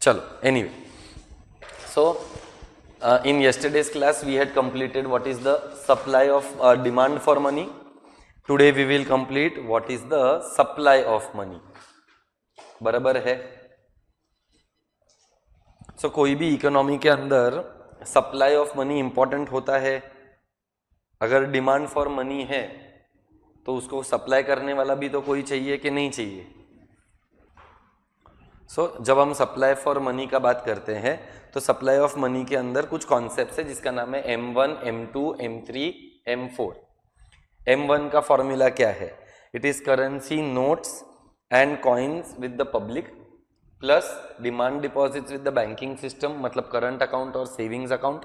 चलो, anyway, so in yesterday's class we had completed what is the supply of demand for money. Today we will complete what is the supply of money. बराबर है? So कोई भी economy के अंदर supply of money important होता है. अगर demand for money है तो उसको सप्लाई करने वाला भी तो कोई चाहिए कि नहीं चाहिए. जब हम सप्लाई फॉर मनी का बात करते हैं तो सप्लाई ऑफ मनी के अंदर कुछ कॉन्सेप्ट्स है जिसका नाम है M1, M2, M3, M4. M1 का फॉर्मूला क्या है? It is currency notes and coins with the public plus demand deposits with the banking system, मतलब करंट अकाउंट और savings account,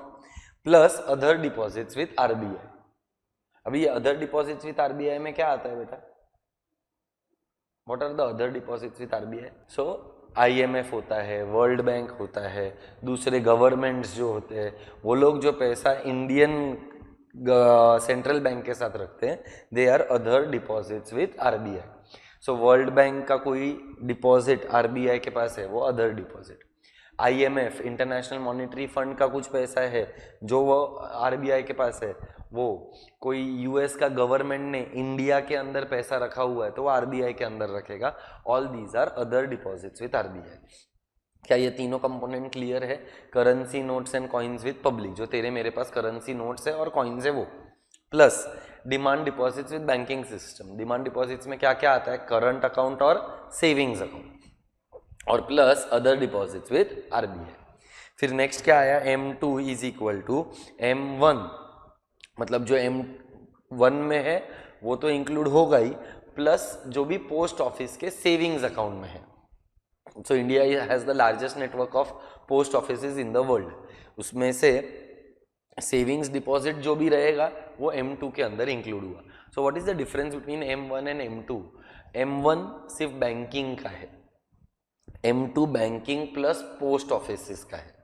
plus other deposits with RBI. अभी ये other deposits with RBI में क्या आता है बेटा? What are the other deposits with RBI? IMF होता है, वर्ल्ड बैंक होता है, दूसरे गवर्नमेंट्स जो होते हैं वो लोग जो पैसा इंडियन सेंट्रल बैंक के साथ रखते हैं, they are other deposits with RBI. World bank का कोई डिपॉजिट RBI के पास है, वो other deposit. IMF international monetary fund का कुछ पैसा है जो वो RBI के पास है, वो कोई US का गवर्नमेंट ने इंडिया के अंदर पैसा रखा हुआ है तो वो RBI के अंदर रखेगा. All these are other deposits with RBI. क्या ये तीनों कंपोनेंट क्लियर है? Currency notes and coins with public, जो तेरे मेरे पास करेंसी नोट्स है और कॉइन्स है वो, plus demand deposits with banking system. Demand deposits में क्या क्या आता है? करंट अकाउंट और सेविंग्स अकाउंट, और plus other deposits with RBI. फिर नेक्स्ट क्या आया? M2 is equal to M1, मतलब जो M1 में है वो तो इंक्लूड होगा ही, प्लस जो भी पोस्ट ऑफिस के सेविंग्स अकाउंट में है. So India has the largest network of post offices in the world. उसमें से सेविंग्स डिपॉजिट जो भी रहेगा वो M2 के अंदर इंक्लूड हुआ. सो what is the difference between M1 and M2? M1 सिर्फ बैंकिंग का है, M2 banking plus post office का है.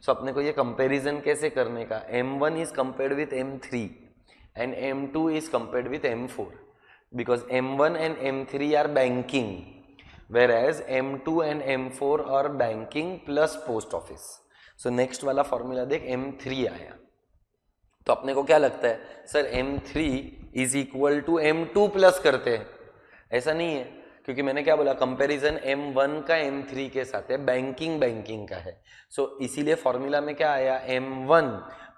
अपने को ये कंपैरिजन कैसे करने का? M1 is compared with M3 and M2 is compared with M4, because M1 and M3 are banking, whereas M2 and M4 are banking plus post office. Next वाला formula देख, M3 आया तो अपने को क्या लगता है? Sir M3 is equal to M2 plus करते हैं. ऐसा नहीं है, क्योंकि मैंने क्या बोला? कंपैरिजन M1 का M3 के साथ है, बैंकिंग का है. इसीलिए फॉर्मूला में क्या आया? M1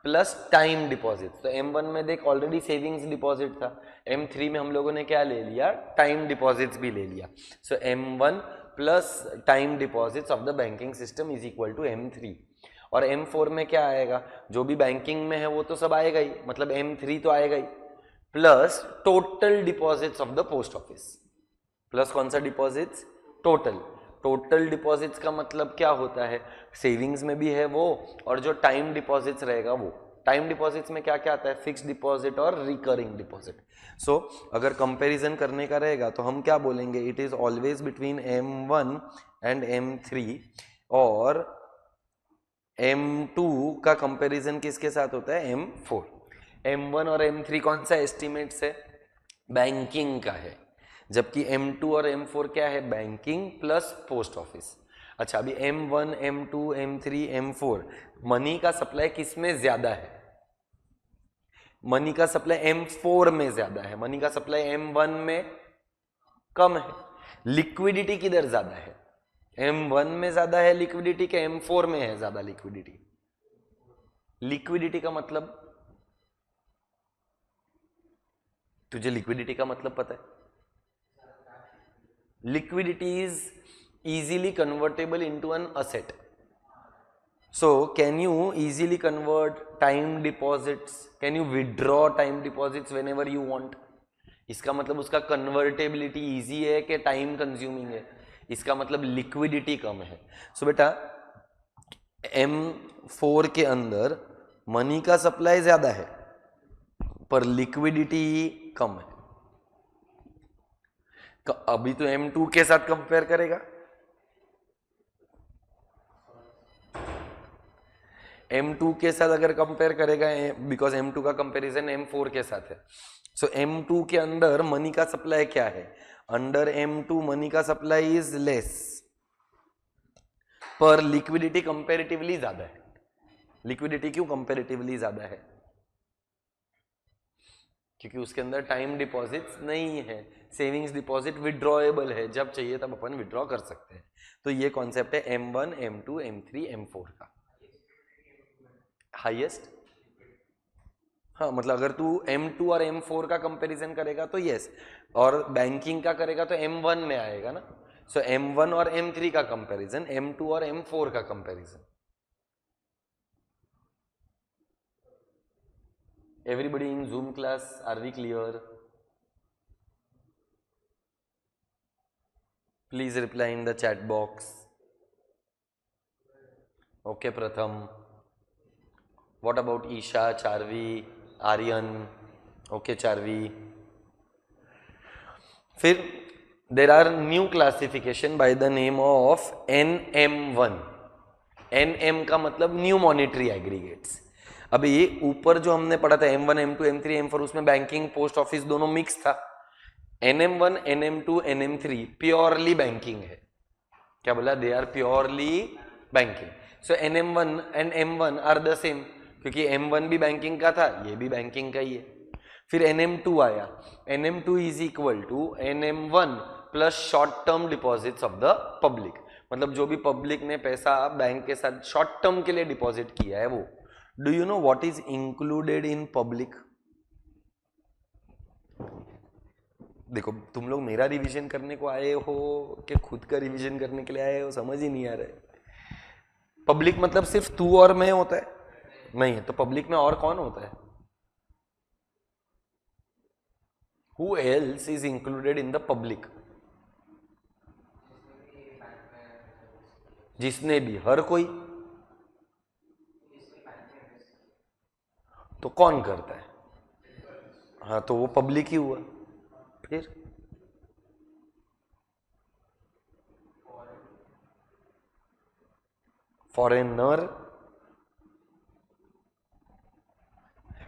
plus time deposit. तो M1 में देख ऑलरेडी सेविंग्स डिपॉजिट था, M3 में हम लोगों ने क्या ले लिया? टाइम डिपॉजिट्स भी ले लिया. M1 plus time deposits of the banking system is equal to M3. और M4 में क्या आएगा? जो भी बैंकिंग में है वो तो सब आएगा ही, मतलब M3 तो आएगा ही, plus total deposits of the post office. Plus कौन सा डिपॉजिट्स? टोटल डिपॉजिट्स का मतलब क्या होता है? सेविंग्स में भी है वो, और जो टाइम डिपॉजिट्स रहेगा वो. टाइम डिपॉजिट्स में क्या क्या आता है? फिक्स्ड डिपॉजिट और रिकरिंग डिपॉजिट. अगर कंपैरिजन करने का रहेगा तो हम क्या बोलेंगे? It is always between M1 and M3, और M2 का कंपैरिजन किसके साथ होता है? M4. M1 और M3 कौन सा एस्टिमेट्स है? बैंकिंग का है, जबकि M2 और M4 क्या है? Banking plus post office. अच्छा, अभी M1, M2, M3, M4 money का सप्लाई किस में ज्यादा है? मनी का सप्लाई M4 में ज्यादा है, मनी का सप्लाई M1 में कम है. लिक्विडिटी किधर ज्यादा है? M1 में ज्यादा है लिक्विडिटी के M4 में है ज्यादा लिक्विडिटी? लिक्विडिटी का मतलब, तुझे लिक्विडिटी का मतलब पता है? Liquidity is easily convertible into an asset. Can you easily convert time deposits? Can you withdraw time deposits whenever you want? इसका मतलब उसका convertibility easy है कि time consuming है? इसका मतलब liquidity कम है. बेटा M4 के अंदर मनी का सप्लाई ज्यादा है पर लिक्विडिटी कम है. अभी तो M2 के साथ कंपेयर करेगा, M2 के साथ अगर कंपेयर करेगा, बिकॉज M2 का कंपैरिजन M4 के साथ है. M2 के अंदर मनी का सप्लाई क्या है? अंडर M2 मनी का सप्लाई इज लेस, पर लिक्विडिटी कंपेरेटिवली ज्यादा है। लिक्विडिटी क्यों कंपेरेटिवली ज्यादा है? क्योंकि उसके अंदर टाइम डिपॉजिट्स नहीं है, सेविंग्स डिपॉजिट विड्रॉएबल है, जब चाहिए तब अपन विड्रॉ कर सकते हैं। तो ये कॉन्सेप्ट है M1, M2, M3, M4 का। हाईएस्ट, हाँ मतलब अगर तू M2 और M4 का कंपैरिजन करेगा तो यस, और बैंकिंग का करेगा तो M1 में आएगा ना। सो M1 और M3 का कंपैरिजन, M2 और M4 का comparison. Everybody in Zoom class, are we clear? Please reply in the chat box. Okay, Pratham. What about Isha, Charvi, Aryan? Okay, Charvi. फिर there are new classification by the name of NM1. NM का मतलब new monetary aggregates. अभी ये ऊपर जो हमने पढ़ा था M1, M2, M3, M4, उसमें बैंकिंग पोस्ट ऑफिस दोनों मिक्स था। NM1, NM2, NM3 purely banking है। क्या बोला? They are purely banking. So NM1 and M1 are the same, क्योंकि M1 भी बैंकिंग का था, ये भी बैंकिंग का ही है। फिर NM2 आया, NM2 is equal to NM1 plus short term deposits of the public. मतलब जो भी पब्लिक ने पैसा बैंक के साथ शॉर्ट टर्म के लिए डिपॉजिट किया है वो। Do you know what is included in public? देखो तुम लोग मेरा रिवीजन करने को आए हो कि खुद का रिवीजन करने के लिए आए हो, समझ ही नहीं आ रहा है। पब्लिक मतलब सिर्फ तू और मैं होता है? नहीं है। तो पब्लिक में और कौन होता है? Who else is included in the public? जिसने भी, हर कोई। तो कौन करता है? हाँ तो वो पब्लिक ही हुआ। फिर फॉरेनर,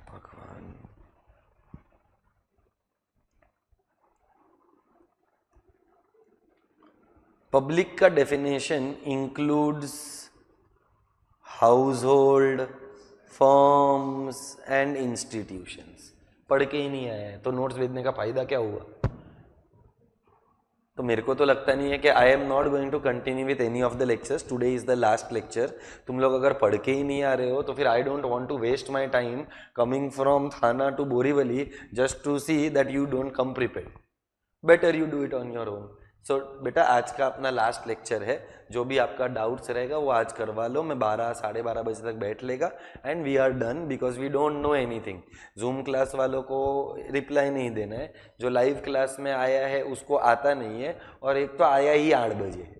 भगवान, पब्लिक का definition includes household, firms and institutions. पढ़ के ही नहीं आया है तो नोट्स भेजने का फायदा क्या हुआ? तो मेरे को तो लगता नहीं है कि I am not going to continue with any of the lectures. Today is the last lecture. तुम लोग अगर पढ़ के ही नहीं आ रहे हो तो फिर I don't want to waste my time coming from Thane to Borivali just to see that you don't come prepared. Better you do it on your own. So बेटा आज का अपना लास्ट लेक्चर है, जो भी आपका डाउट्स रहेगा वो आज करवा लो। मैं 12 साढ़े 12 बजे तक बैठ लेगा and we are done, because we don't know anything. Zoom class वालों को रिप्लाई नहीं देना है, जो लाइव क्लास में आया है उसको आता नहीं है, और एक तो आया ही 8 बजे है।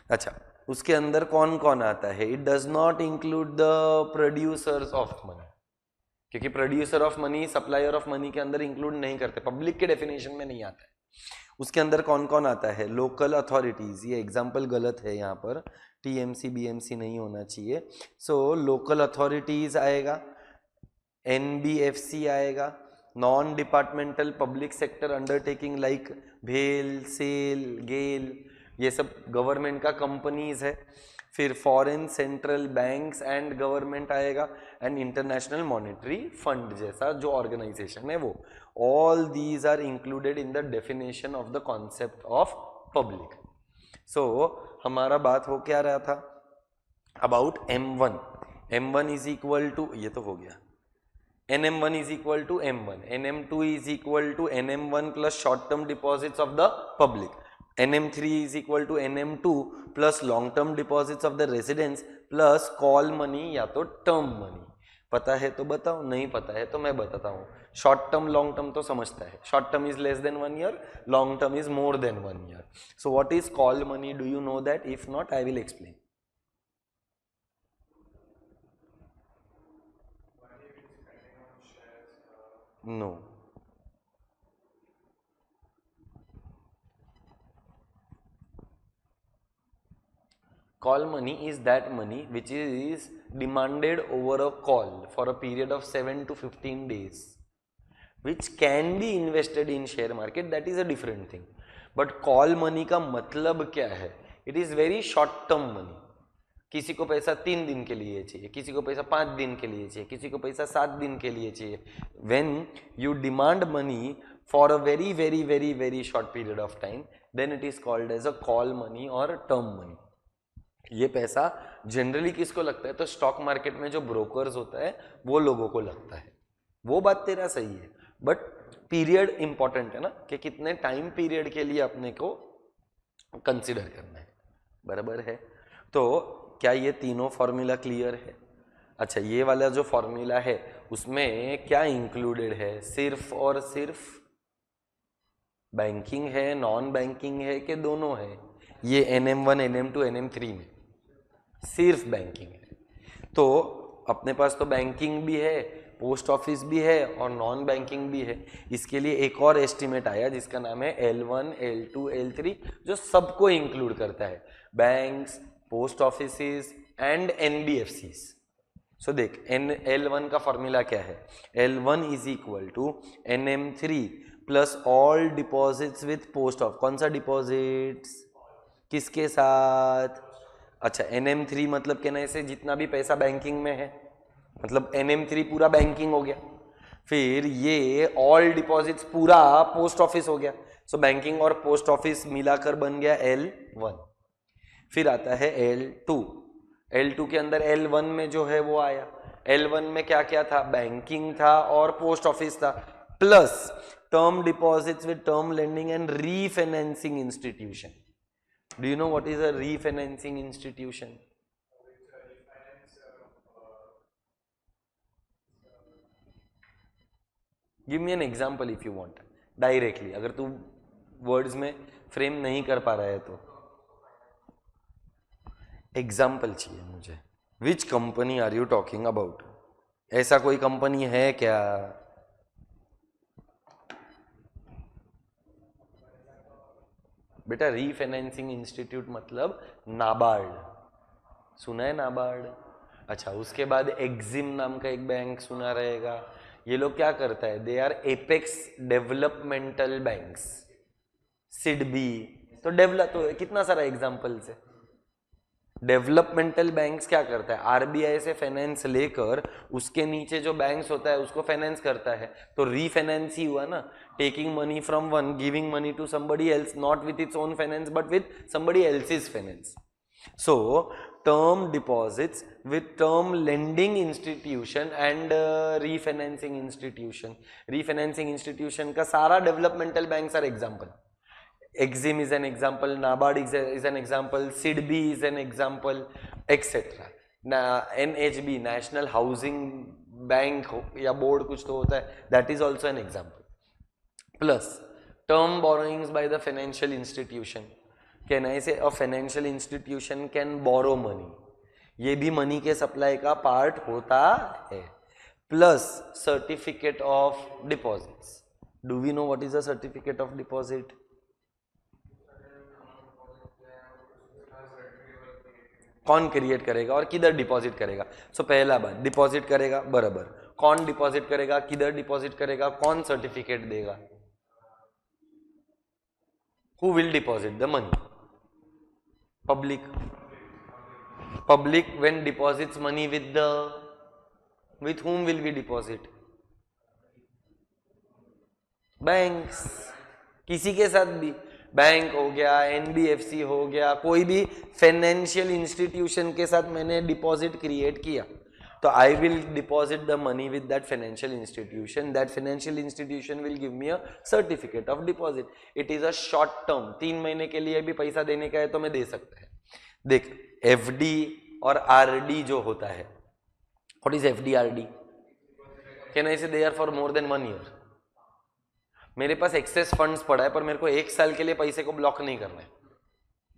अच्छा, उसके अंदर कौन कौन आता है? It does not include the producers of money, क्योंकि producer of money supplier of money के अंदर इंक्लूड नहीं करते, पब्लिक के डेफिनेशन में नहीं आता है। उसके अंदर कौन कौन आता है? लोकल अथॉरिटीज, ये एग्जाम्पल गलत है यहाँ पर, टीएमसी बीएमसी नहीं होना चाहिए। सो लोकल अथॉरिटीज आएगा, एनबीएफसी आएगा, non departmental public sector undertaking like भेल, सेल, गेल, ये सब गवर्नमेंट का कंपनीज है। फिर foreign central banks and government आएगा, एंड इंटरनेशनल मॉनेटरी फंड जैसा जो ऑर्गेनाइजेशन है वो। All these are included in the definition of the concept of public. So हमारा बात हो क्या रहा था? About M1। M1 is equal to, ये तो हो गया, NM1 is equal to M1, NM2 is equal to NM1 plus short term deposits of the public, NM3 is equal to NM2 plus long term deposits of the residents plus call money या तो term money। पता है तो बताओ, नहीं पता है तो मैं बताता हूँ। शॉर्ट टर्म लॉन्ग टर्म तो समझता है, short term is less than 1 year, long term is more than 1 year। So what is call money? Do you know that? If not I will explain. No. Call money is that money which is demanded over a call for a period of 7 to 15 days, which can be invested in share market. That is a different thing. But call money का मतलब क्या है? It is very short term money. किसी को पैसा 3 दिन के लिए चाहिए, किसी को पैसा 5 दिन के लिए चाहिए, किसी को पैसा 7 दिन के लिए चाहिए। When you demand money for a very very very very short period of time, then it is called as a call money और टर्म मनी। ये पैसा जनरली किसको लगता है? तो स्टॉक मार्केट में जो ब्रोकर्स होता है वो लोगों को लगता है। वो बात तेरा सही है, बट पीरियड इंपॉर्टेंट है ना, कि कितने टाइम पीरियड के लिए अपने को कंसिडर करना है। बराबर है? तो क्या ये तीनों फॉर्मूला क्लियर है? अच्छा, ये वाला जो फॉर्मूला है उसमें क्या इंक्लूडेड है? सिर्फ और सिर्फ बैंकिंग है, नॉन बैंकिंग है, कि दोनों है? ये NM1 NM2 NM3 में सिर्फ बैंकिंग है। तो अपने पास तो बैंकिंग भी है, पोस्ट ऑफिस भी है और नॉन बैंकिंग भी है। इसके लिए एक और एस्टिमेट आया जिसका नाम है L1 L2 L3, जो सबको इंक्लूड करता है, banks, post offices and NBFCs। So देख, L1 का फॉर्मूला क्या है? L1 is equal to NM3 plus all deposits with post off. कौन सा डिपॉजिट्स? किसके साथ? अच्छा, NM3 मतलब कहना ऐसे जितना भी पैसा बैंकिंग में है, मतलब NM3 पूरा बैंकिंग हो गया। फिर ये ऑल डिपॉजिट्स पूरा पोस्ट ऑफिस हो गया। सो बैंकिंग और पोस्ट ऑफिस मिलाकर बन गया L1। फिर आता है L2। L2 के अंदर L1 में जो है वो आया। L1 में क्या क्या था? बैंकिंग था और पोस्ट ऑफिस था, plus term deposits with term lending and refinancing institution. Do you know what is a refinancing institution? Give me an example if you want, directly, अगर तू वर्ड्स में फ्रेम नहीं कर पा रहा है तो। एग्जाम्पल चाहिए मुझे। Which company are you talking about? ऐसा कोई कंपनी है क्या? बेटा, रीफाइनेंसिंग इंस्टीट्यूट मतलब नाबार्ड, सुना है नाबार्ड? अच्छा, उसके बाद एक्जिम नाम का एक बैंक सुना रहेगा। ये लोग क्या करता है? They are apex developmental banks, SIDBI. तो डेवलप, तो कितना सारा एग्जाम्पल्स है। डेवलपमेंटल बैंक्स क्या करता है? आरबीआई से फाइनेंस लेकर उसके नीचे जो बैंक्स होता है उसको फाइनेंस करता है। तो रीफाइनेंस ही हुआ ना, taking money from one, giving money to somebody else, not with its own finance but with somebody else's finance. So term deposits with term lending institution and refinancing institution. Refinancing institution का सारा developmental banks are example. Exim is an example, NABARD is an example, SIDBI is an example, etc. NHB, National Housing Bank या board कुछ तो होता है, that is also an example. Plus term borrowings by the financial institution. Can ऐसे a financial institution can borrow money, ये भी money के supply का पार्ट होता है। Plus certificate of deposits. Do we know what is a certificate of deposit? कौन create करेगा और किधर डिपॉजिट करेगा? सो पहला बात, डिपॉजिट करेगा, बराबर। कौन डिपॉजिट करेगा, किधर डिपॉजिट करेगा, कौन सर्टिफिकेट देगा? Who will deposit the money? Public. Public when deposits money with whom will we deposit? Banks. किसी के साथ भी, बैंक हो गया, NBFC हो गया, कोई भी फाइनेंशियल इंस्टीट्यूशन के साथ मैंने डिपॉजिट क्रिएट किया तो I will deposit the money with that financial institution. That financial institution will give me a certificate of deposit. It is a short term, 3 महीने के लिए भी पैसा देने का है तो मैं दे सकता है। देख, FD और RD जो होता है, what is FD RD? Can I say they are for more than 1 year. मेरे पास एक्सेस फंड्स पड़ा है पर मेरे को 1 साल के लिए पैसे को ब्लॉक नहीं करना है।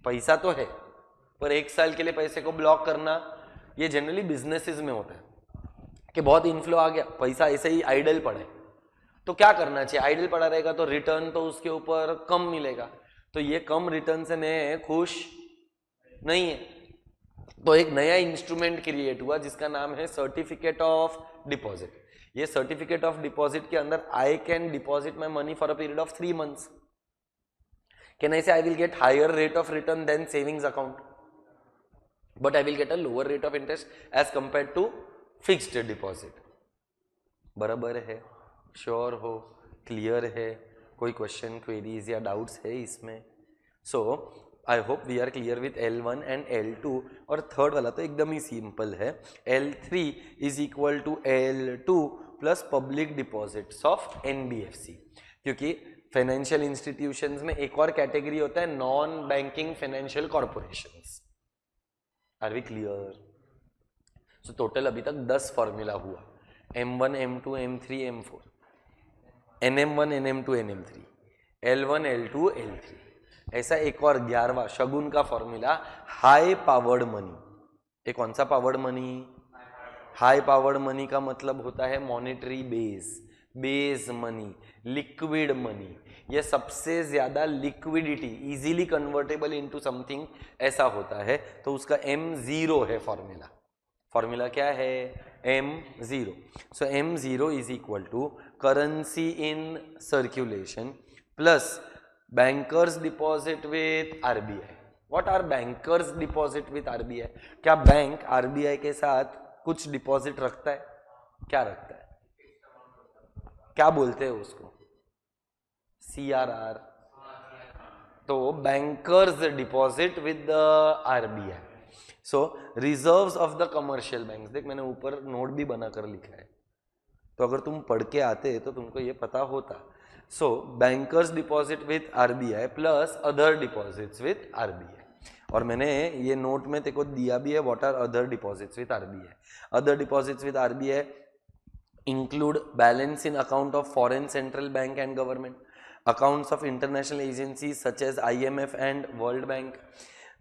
पैसा तो है पर 1 साल के लिए पैसे को ब्लॉक करना, ये जनरली बिजनेसेस में होता है कि बहुत इनफ्लो आ गया, पैसा ऐसे ही आइडल पड़ा है, तो क्या करना चाहिए? आइडल पड़ा रहेगा तो रिटर्न तो उसके ऊपर कम मिलेगा, तो ये कम रिटर्न से मैं खुश नहीं है। तो एक नया इंस्ट्रूमेंट क्रिएट हुआ जिसका नाम है सर्टिफिकेट ऑफ डिपॉजिट। ये सर्टिफिकेट ऑफ डिपॉजिट के अंदर I can deposit my money for a period of 3 months. Can I say I will get higher rate of return than savings account, but I will get a lower rate of interest as compared to fixed deposit? बराबर है? Sure हो? Clear है? कोई question, queries या doubts है इसमें? So I hope we are clear with L1 and L2. और third वाला तो एकदम ही सिंपल है. L3 is equal to L2 plus public deposits of NBFC, क्योंकि फाइनेंशियल इंस्टीट्यूशंस में एक और कैटेगरी होता है non banking financial corporations. Are we clear? So total अभी तक 10 फॉर्मूला हुआ. M1, M2, M3, M4, NM1, NM2, NM3, L1, L2, L3. ऐसा एक और 11वां शगुन का फॉर्मूला, हाई पावर्ड मनी. ये कौन सा powered money? High powered money का मतलब होता है monetary base money, liquid money. ये सबसे ज्यादा liquidity, easily convertible into something ऐसा होता है, तो उसका M0 है फॉर्मूला. फॉर्मूला क्या है? M0. So M0 is equal to currency in circulation plus bankers deposit with RBI. What are bankers deposit with RBI? क्या बैंक RBI के साथ कुछ डिपॉजिट रखता है? क्या रखता है? क्या बोलते हैं उसको? CRR. तो bankers deposit with the RBI. So reserves of the commercial banks. देख मैंने ऊपर नोट भी बनाकर लिखा है, तो अगर तुम पढ़ के आते तो तुमको ये पता होता. So bankers deposit with RBI plus other deposits with RBI. और मैंने ये नोट में तेको दिया भी है what are other deposits with RBI. Other deposits with RBI include balance in account of foreign central bank and government, accounts of international agencies such as IMF and World Bank,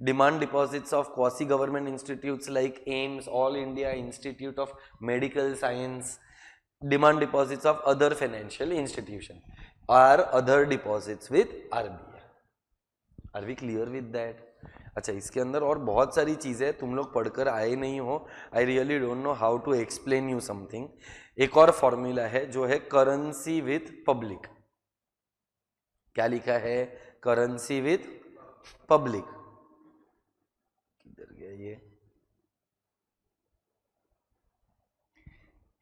demand deposits of quasi government institutes like AIIMS, All India Institute of Medical Science, demand deposits of other financial institutions are other deposits with RBI. Are we clear with that? अच्छा, इसके अंदर और बहुत सारी चीज़ें तुम लोग पढ़कर आए नहीं हो. I really don't know how to explain you something. एक और फॉर्मूला है जो है करेंसी विथ पब्लिक. क्या लिखा है? Currency with public. किधर गया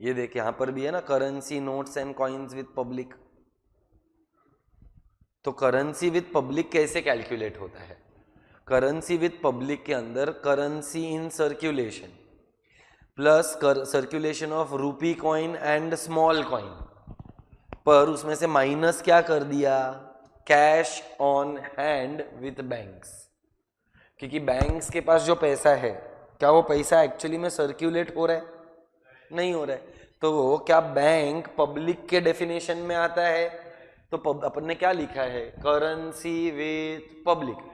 ये देख, यहां पर भी है ना, currency notes and coins with public. तो करेंसी विथ पब्लिक कैसे कैलकुलेट होता है? करेंसी विथ पब्लिक के अंदर currency in circulation plus circulation of रूपी कॉइन एंड स्मॉल कॉइन, पर उसमें से माइनस क्या कर दिया? Cash on hand with banks. क्योंकि बैंक्स के पास जो पैसा है, क्या वो पैसा एक्चुअली में सर्क्यूलेट हो रहा है? नहीं हो रहा है. तो वो क्या बैंक पब्लिक के डेफिनेशन में आता है? तो अपन ने क्या लिखा है? Currency with public.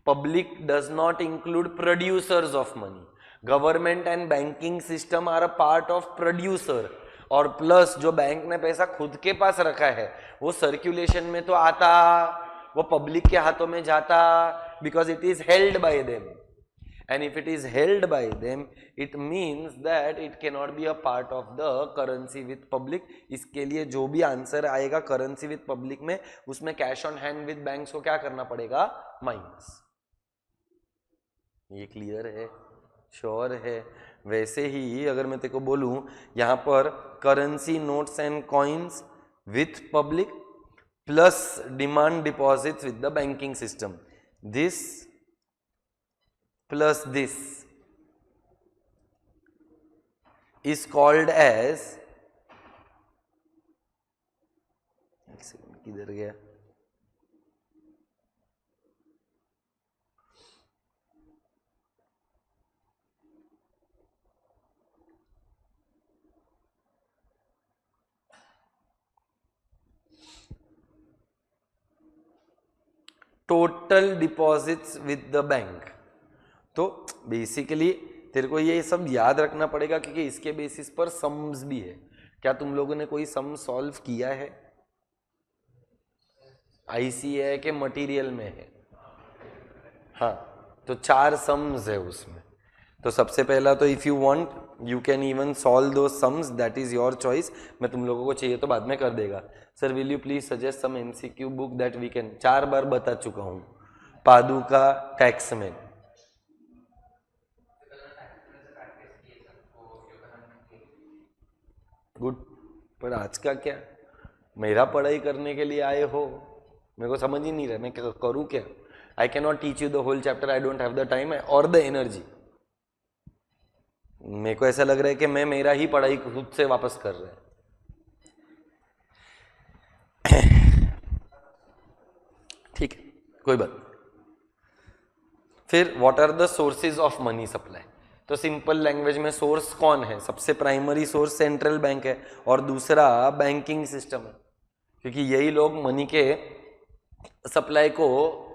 Public does not include producers of money. Government and banking system are a part of producer. और प्लस जो बैंक ने पैसा खुद के पास रखा है वो सर्क्यूलेशन में तो आता, वो पब्लिक के हाथों में जाता, because it is held by them. And if it is held by them it means that it can not be a part of the currency with public. इसके लिए जो भी आंसर आएगा करेंसी विथ पब्लिक में, उसमें cash on hand with banks को क्या करना पड़ेगा? माइनस. ये क्लियर है? श्योर है? वैसे ही अगर मैं तेको बोलूं यहां पर currency notes and coins with public plus demand deposits with the banking system, this plus this is called as, एक सेकंड किधर गया, total deposits with the bank. तो बेसिकली तेरे को ये सब याद रखना पड़ेगा क्योंकि इसके बेसिस पर सम्स भी है. क्या तुम लोगों ने कोई सम सॉल्व किया है? ICA के मटेरियल में है. हाँ, तो 4 सम्स है उसमें. तो सबसे पहला तो if you want you can even solve दो sums, that is your choice. मैं तुम लोगों को चाहिए तो बाद में कर देगा। Sir will you please suggest some MCQ book that we can, 4 बार बता चुका हूं, पादुका टैक्समैन। गुड, पर आज का क्या, मेरा पढ़ाई करने के लिए आए हो, मेरे को समझ ही नहीं रहा मैं करूँ क्या। I can not teach you the whole chapter, I don't have the time और द एनर्जी। मेरे को ऐसा लग रहा है कि मैं मेरा ही पढ़ाई खुद से वापस कर रहा है। ठीक है, कोई बात। फिर what are the sources of money supply. तो सिंपल लैंग्वेज में सोर्स कौन है, सबसे प्राइमरी सोर्स सेंट्रल बैंक है और दूसरा बैंकिंग सिस्टम है, क्योंकि यही लोग मनी के सप्लाई को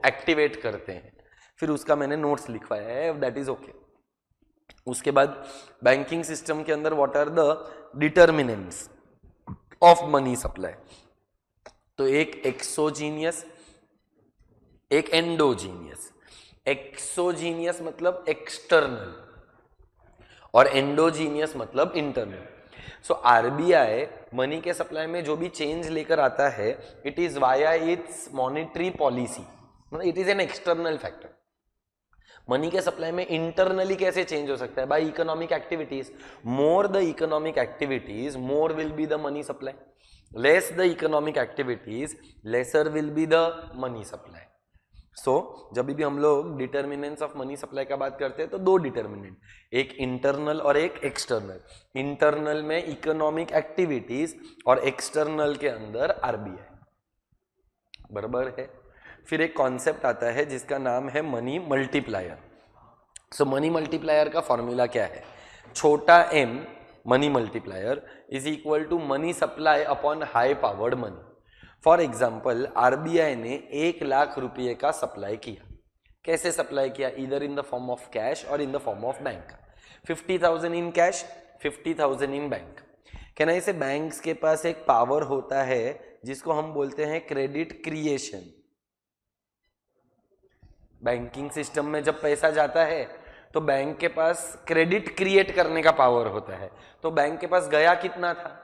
एक्टिवेट करते हैं। फिर उसका मैंने नोट्स लिखवाया है, दैट इज ओके। उसके बाद बैंकिंग सिस्टम के अंदर what are the determinants of money supply. तो एक एक्सोजीनियस, एक एंडोजीनियस। एक्सोजीनियस मतलब एक्सटर्नल और एंडोजीनियस मतलब इंटरनल। सो आरबीआई मनी के सप्लाई में जो भी चेंज लेकर आता है, it is via its monetary policy, मतलब it is an external factor. Money के सप्लाई में इंटरनली कैसे चेंज हो सकता है, by economic activities. More the economic activities more will be the money supply, less the economic activities lesser will be the money supply. So जब भी हम लोग डिटर्मिनेंट्स ऑफ मनी सप्लाई का बात करते हैं तो दो डिटर्मिनेंट, एक इंटरनल और एक एक्सटर्नल। इंटरनल में इकोनॉमिक एक्टिविटीज और एक्सटर्नल के अंदर आरबीआई, बराबर है। फिर एक कॉन्सेप्ट आता है जिसका नाम है money multiplier. So money multiplier का फॉर्मूला क्या है, छोटा m money multiplier is equal to money supply upon high powered money. For example RBI ने 1 लाख रुपये का सप्लाई किया। कैसे सप्लाई किया, इधर in the form of cash और in the form of bank. 50,000 in cash, 50,000 in bank. कहना इसे बैंक्स के पास एक पावर होता है जिसको हम बोलते हैं क्रेडिट क्रिएशन। बैंकिंग सिस्टम में जब पैसा जाता है तो बैंक के पास क्रेडिट क्रिएट करने का पावर होता है। तो बैंक के पास गया कितना था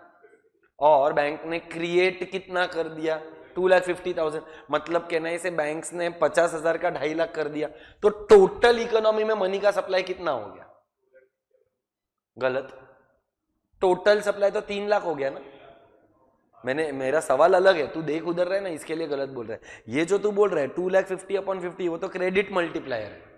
और बैंक ने क्रिएट कितना कर दिया, 2,50,000। मतलब कहना है इसे बैंक्स ने 50,000 का 2.5 लाख कर दिया, तो टोटल इकोनॉमी में मनी का सप्लाई कितना हो गया, गलत। टोटल सप्लाई तो 3 लाख हो गया ना। मेरा सवाल अलग है, तू देख उधर रहे ना, इसके लिए गलत बोल रहा है। ये जो तू बोल रहा है 2,50,000 अपॉन 50, वो तो क्रेडिट मल्टीप्लायर है।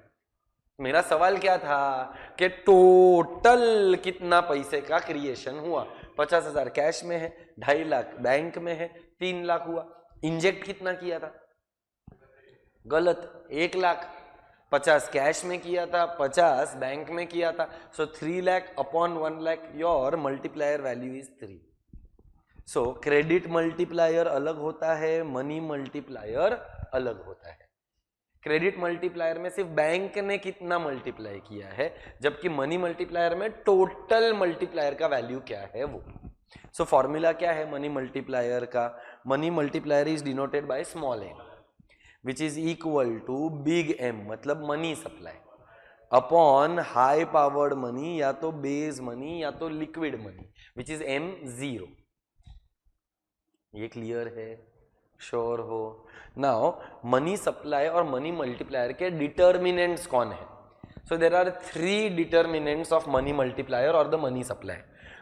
मेरा सवाल क्या था कि टोटल कितना पैसे का क्रिएशन हुआ। 50,000 कैश में है, 2.5 लाख बैंक में है, 3 लाख हुआ। इंजेक्ट कितना किया था, गलत, 1 लाख। 50 कैश में किया था, 50 बैंक में किया था। सो 3 lakh upon 1 lakh, your multiplier value is 3। So credit multiplier अलग होता है, मनी मल्टीप्लायर अलग होता है। क्रेडिट मल्टीप्लायर में सिर्फ बैंक ने कितना मल्टीप्लाई किया है, जबकि मनी मल्टीप्लायर में टोटल मल्टीप्लायर का वैल्यू क्या है वो। सो फॉर्मूला क्या है मनी मल्टीप्लायर का, money multiplier is denoted by small m which is equal to big M, मतलब money supply upon high powered money, या तो बेस मनी या तो liquid money, which is M0। ये क्लियर है, श्योर हो। नाउ मनी सप्लाई और money multiplier के डिटर्मिनेंट्स कौन है। So there are 3 determinants of money multiplier और the money supply.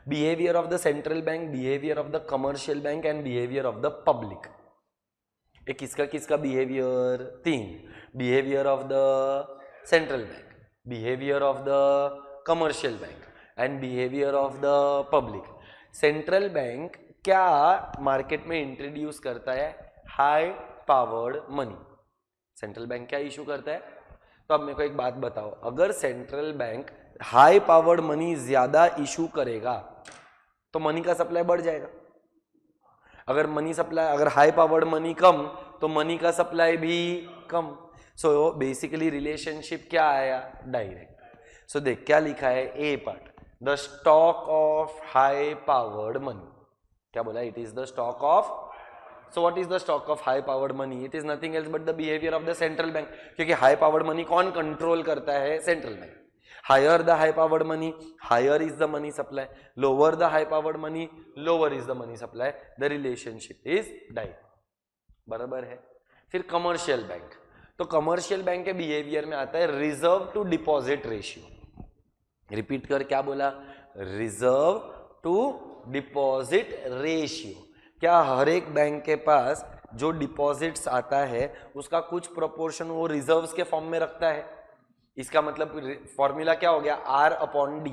Behaviour of the central bank, behaviour of the commercial bank and behaviour of the public. एक किसका किसका behaviour, 3। Behaviour of the central bank, behaviour of the commercial bank and behaviour of the public. Central bank क्या market में introduce करता है, high powered money. Central bank क्या issue करता है, तो अब मेरे को एक बात बताओ, अगर central bank high powered money ज्यादा इशू करेगा तो मनी का सप्लाई बढ़ जाएगा। अगर मनी सप्लाई, अगर हाई पावर्ड मनी कम तो मनी का सप्लाई भी कम। सो बेसिकली रिलेशनशिप क्या आया, डायरेक्ट। सो देख क्या लिखा है, a part, the stock of high powered money. क्या बोला, it is the stock of. So what is the stock of high powered money, it is nothing else but the behaviour of the central bank. क्योंकि high powered money कौन control करता है, central bank. Higher the high powered money, higher is the money supply. Lower the high powered money, lower is the money supply. The relationship is direct. बराबर है. फिर commercial bank, तो commercial bank के behaviour में आता है reserve to deposit ratio. Repeat कर, क्या बोला? Reserve to deposit ratio. क्या हर एक बैंक के पास जो डिपॉजिट्स आता है उसका कुछ प्रोपोर्शन वो रिजर्व्स के फॉर्म में रखता है? इसका मतलब फॉर्मूला क्या हो गया? R upon D.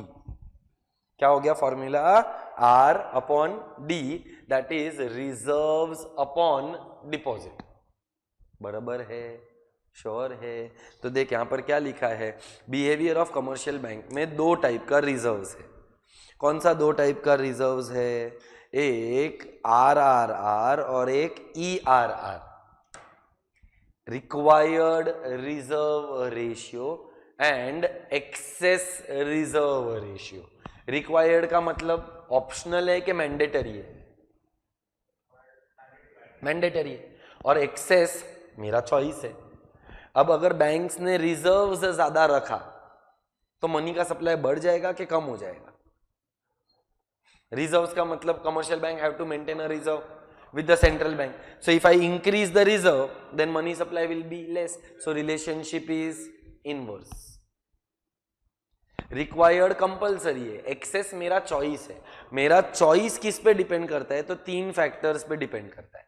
क्या हो गया formula? R upon D, that is reserves upon deposit. बराबर है? श्योर है? तो देख यहां पर क्या लिखा है, बिहेवियर ऑफ कमर्शियल बैंक में दो टाइप का रिजर्व्स है. कौन सा दो टाइप का रिजर्व्स है? एक RRR और एक ERR, required reserve ratio and excess reserve ratio. Required का मतलब ऑप्शनल है कि मैंडेटरी है? मैंडेटरी है. और एक्सेस मेरा चॉइस है. अब अगर बैंक्स ने रिजर्व्स ज्यादा रखा तो मनी का सप्लाई बढ़ जाएगा कि कम हो जाएगा? रिजर्व्स का मतलब commercial bank have to maintain a reserve with the central bank. So if I increase the reserve, then money supply will be less. So relationship is inverse. Required compulsory है, excess मेरा choice है. मेरा choice किस पे depend करता है? तो तीन फैक्टर्स पे डिपेंड करता है.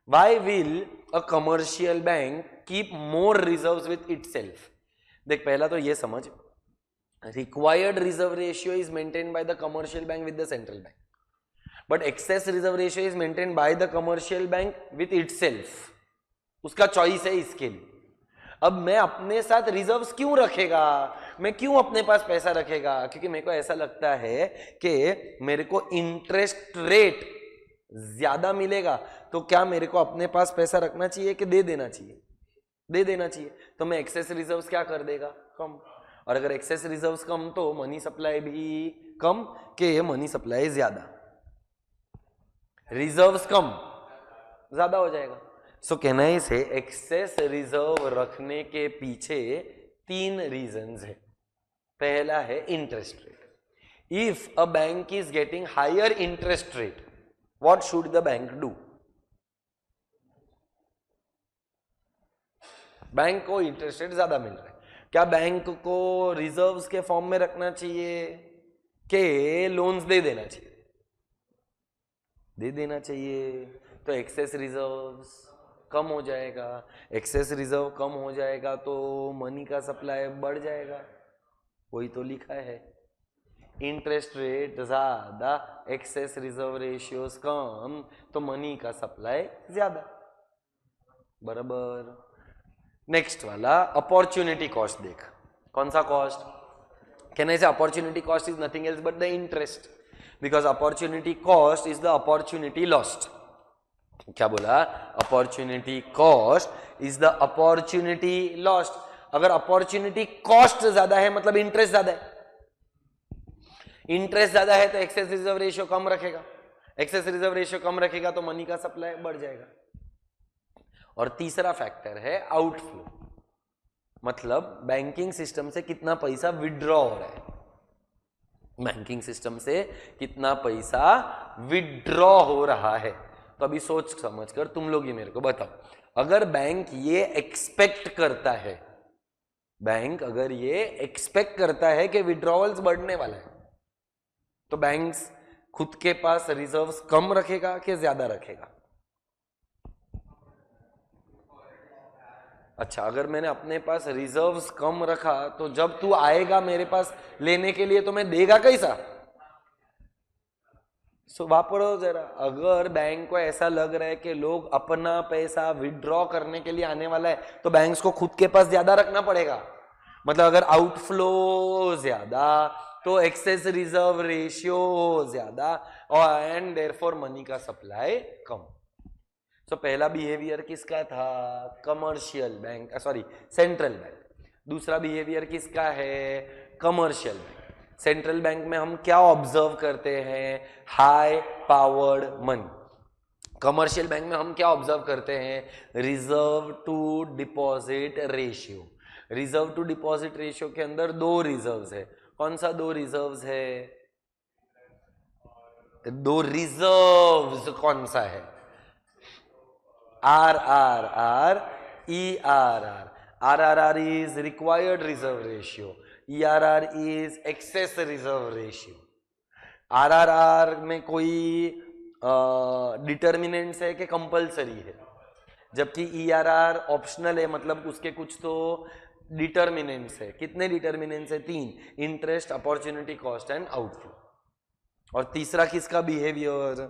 Why will a commercial bank keep more reserves with itself? देख पहला तो ये समझ, required reserve ratio is maintained by the commercial bank with the central bank. But excess reserve ratio is maintained by the commercial bank with itself. उसका choice है इसके लिए. अब मैं अपने साथ रिजर्व्स क्यों रखेगा? मैं क्यों अपने पास पैसा रखेगा? क्योंकि मेरे को ऐसा लगता है कि मेरे को इंटरेस्ट रेट ज्यादा मिलेगा. तो क्या मेरे को अपने पास पैसा रखना चाहिए कि दे देना चाहिए? दे देना चाहिए. तो मैं एक्सेस रिजर्व्स क्या कर देगा? कम. और अगर एक्सेस रिजर्व्स कम तो मनी सप्लाई भी कम कि मनी सप्लाई ज्यादा. रिजर्व्स कम, ज्यादा हो जाएगा. सो कहना इसे एक्सेस रिजर्व रखने के पीछे तीन रीजंस है. पहला है interest rate. If a bank is getting higher interest rate, what should the bank do? Bank को इंटरेस्ट रेट ज्यादा मिल रहा है, क्या बैंक को रिजर्व्स के फॉर्म में रखना चाहिए कि लोन्स दे देना चाहिए? दे देना चाहिए. तो एक्सेस रिजर्व्स कम हो जाएगा. एक्सेस रिजर्व कम हो जाएगा तो मनी का सप्लाई बढ़ जाएगा. वही तो लिखा है, इंटरेस्ट रेट ज्यादा, एक्सेस रिजर्व रेशियोज कम, तो मनी का सप्लाई ज्यादा. बराबर. नेक्स्ट वाला अपॉर्चुनिटी कॉस्ट देख. कौन सा कॉस्ट? कैन आई से opportunity cost is nothing else but the interest, because opportunity cost is the opportunity lost. क्या बोला? opportunity cost is the opportunity lost. अगर opportunity cost ज्यादा है मतलब इंटरेस्ट ज्यादा है. इंटरेस्ट ज्यादा है तो एक्सेस रिजर्व रेशियो कम रखेगा. एक्सेस रिजर्व रेशियो कम रखेगा तो मनी का सप्लाई बढ़ जाएगा. और तीसरा फैक्टर है आउटफ्लो, मतलब बैंकिंग सिस्टम से कितना पैसा विड्रॉ हो रहा है. बैंकिंग सिस्टम से कितना पैसा विड्रॉ हो रहा है. तो अभी सोच समझकर तुम लोग ही मेरे को बताओ, अगर बैंक ये एक्सपेक्ट करता है, बैंक अगर ये एक्सपेक्ट करता है कि विड्रॉवल्स बढ़ने वाला है, तो बैंक्स खुद के पास रिजर्व्स कम रखेगा कि ज्यादा रखेगा? अच्छा, अगर मैंने अपने पास रिजर्व्स कम रखा तो जब तू आएगा मेरे पास लेने के लिए तो मैं देगा कैसा? सो वापरो जरा. अगर बैंक को ऐसा लग रहा है कि लोग अपना पैसा विड्रॉ करने के लिए आने वाला है तो बैंक्स को खुद के पास ज्यादा रखना पड़ेगा. मतलब अगर आउटफ्लो ज्यादा तो एक्सेस रिजर्व रेशियो ज्यादा और एंड देयरफॉर मनी का सप्लाई कम. तो पहला बिहेवियर किसका था? Commercial bank, sorry central bank. दूसरा बिहेवियर किसका है? Commercial bank. सेंट्रल बैंक में हम क्या ऑब्जर्व करते हैं? High powered money. Commercial bank में हम क्या ऑब्जर्व करते हैं? Reserve to deposit ratio. Reserve to deposit ratio के अंदर दो रिजर्व्स है, कौन सा दो रिजर्व्स है? दो रिजर्व्स कौन सा है? R R R E R R. R R R is required reserve ratio, E R R is excess reserve ratio. R R R में कोई डिटर्मिनेंट्स है कि कंपलसरी है, जबकि ई आर आर ऑप्शनल है, मतलब उसके कुछ तो डिटर्मिनेंट्स है. कितने डिटर्मिनेंट्स है? 3. Interest, opportunity cost and outflow. और तीसरा किसका बिहेवियर?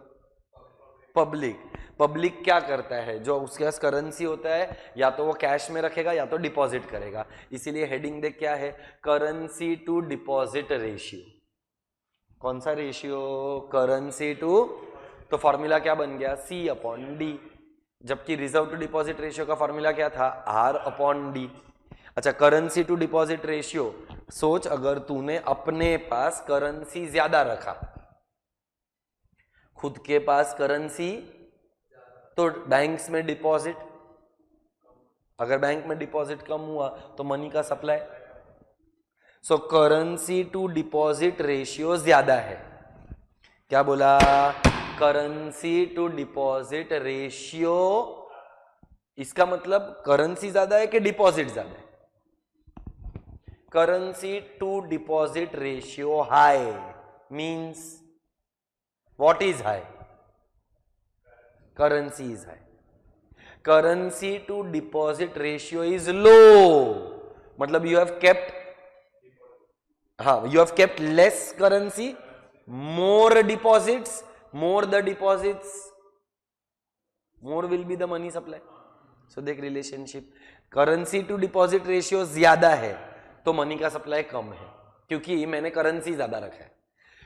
पब्लिक. पब्लिक क्या करता है? जो उसके पास करेंसी होता है या तो वो कैश में रखेगा या तो डिपॉजिट करेगा. इसीलिए हेडिंग देख क्या है? Currency to deposit ratio. कौन सा रेशियो? Currency to. तो फॉर्मूला क्या बन गया? C upon D. जबकि रिजर्व टू डिपॉजिट रेशियो का फॉर्मूला क्या था? R upon D. अच्छा, करेंसी टू डिपॉजिट रेशियो. सोच, अगर तूने अपने पास करेंसी ज्यादा रखा, खुद के पास करेंसी, तो बैंक्स में डिपॉजिट, अगर बैंक में डिपॉजिट कम हुआ तो मनी का supply. So currency to deposit ratio ज्यादा है. क्या बोला? Currency to deposit ratio. इसका मतलब करेंसी ज्यादा है कि डिपॉजिट ज्यादा है? Currency to deposit ratio high means what is high? Currency is high. Currency to deposit ratio is low, मतलब यू हैव केप्ट, हाँ, you have kept less currency, more deposits, more the deposits, more will be the money supply. So देख relationship, currency to deposit ratio ज्यादा है तो money का supply कम है, क्योंकि मैंने करेंसी ज्यादा रखा है.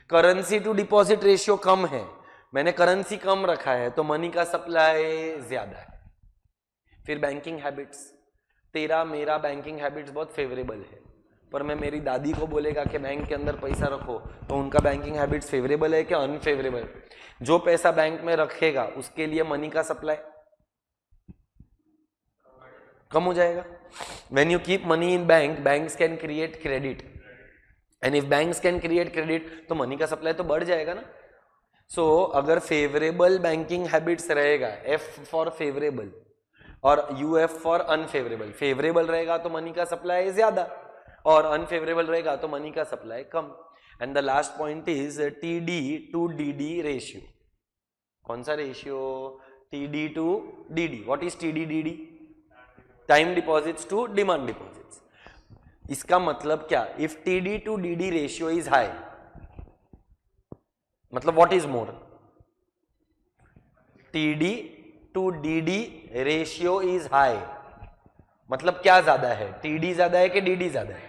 करेंसी टू डिपॉजिट रेशियो कम है, मैंने करेंसी कम रखा है, तो मनी का सप्लाई ज्यादा है. फिर बैंकिंग हैबिट्स. तेरा मेरा बैंकिंग हैबिट्स बहुत फेवरेबल है, पर मैं मेरी दादी को बोलेगा कि बैंक के अंदर पैसा रखो, तो उनका बैंकिंग हैबिट्स फेवरेबल है कि अनफेवरेबल? जो पैसा बैंक में रखेगा उसके लिए मनी का सप्लाई कम हो जाएगा. When you keep money in bank, banks can create credit, and if banks can create credit तो मनी का सप्लाई तो बढ़ जाएगा ना. सो अगर फेवरेबल बैंकिंग हैबिट्स रहेगा, F फॉर फेवरेबल और UF फॉर अनफेवरेबल, फेवरेबल रहेगा तो मनी का सप्लाई ज्यादा और अनफेवरेबल रहेगा तो मनी का सप्लाई कम. And the last point is TD to DD ratio. कौन सा ratio? TD to DD. What is TD DD? Time deposits to demand deposits. इसका मतलब क्या? If TD to DD ratio is high, मतलब what is more? TD to DD ratio is high, मतलब क्या ज्यादा है? TD ज्यादा है कि DD ज्यादा है?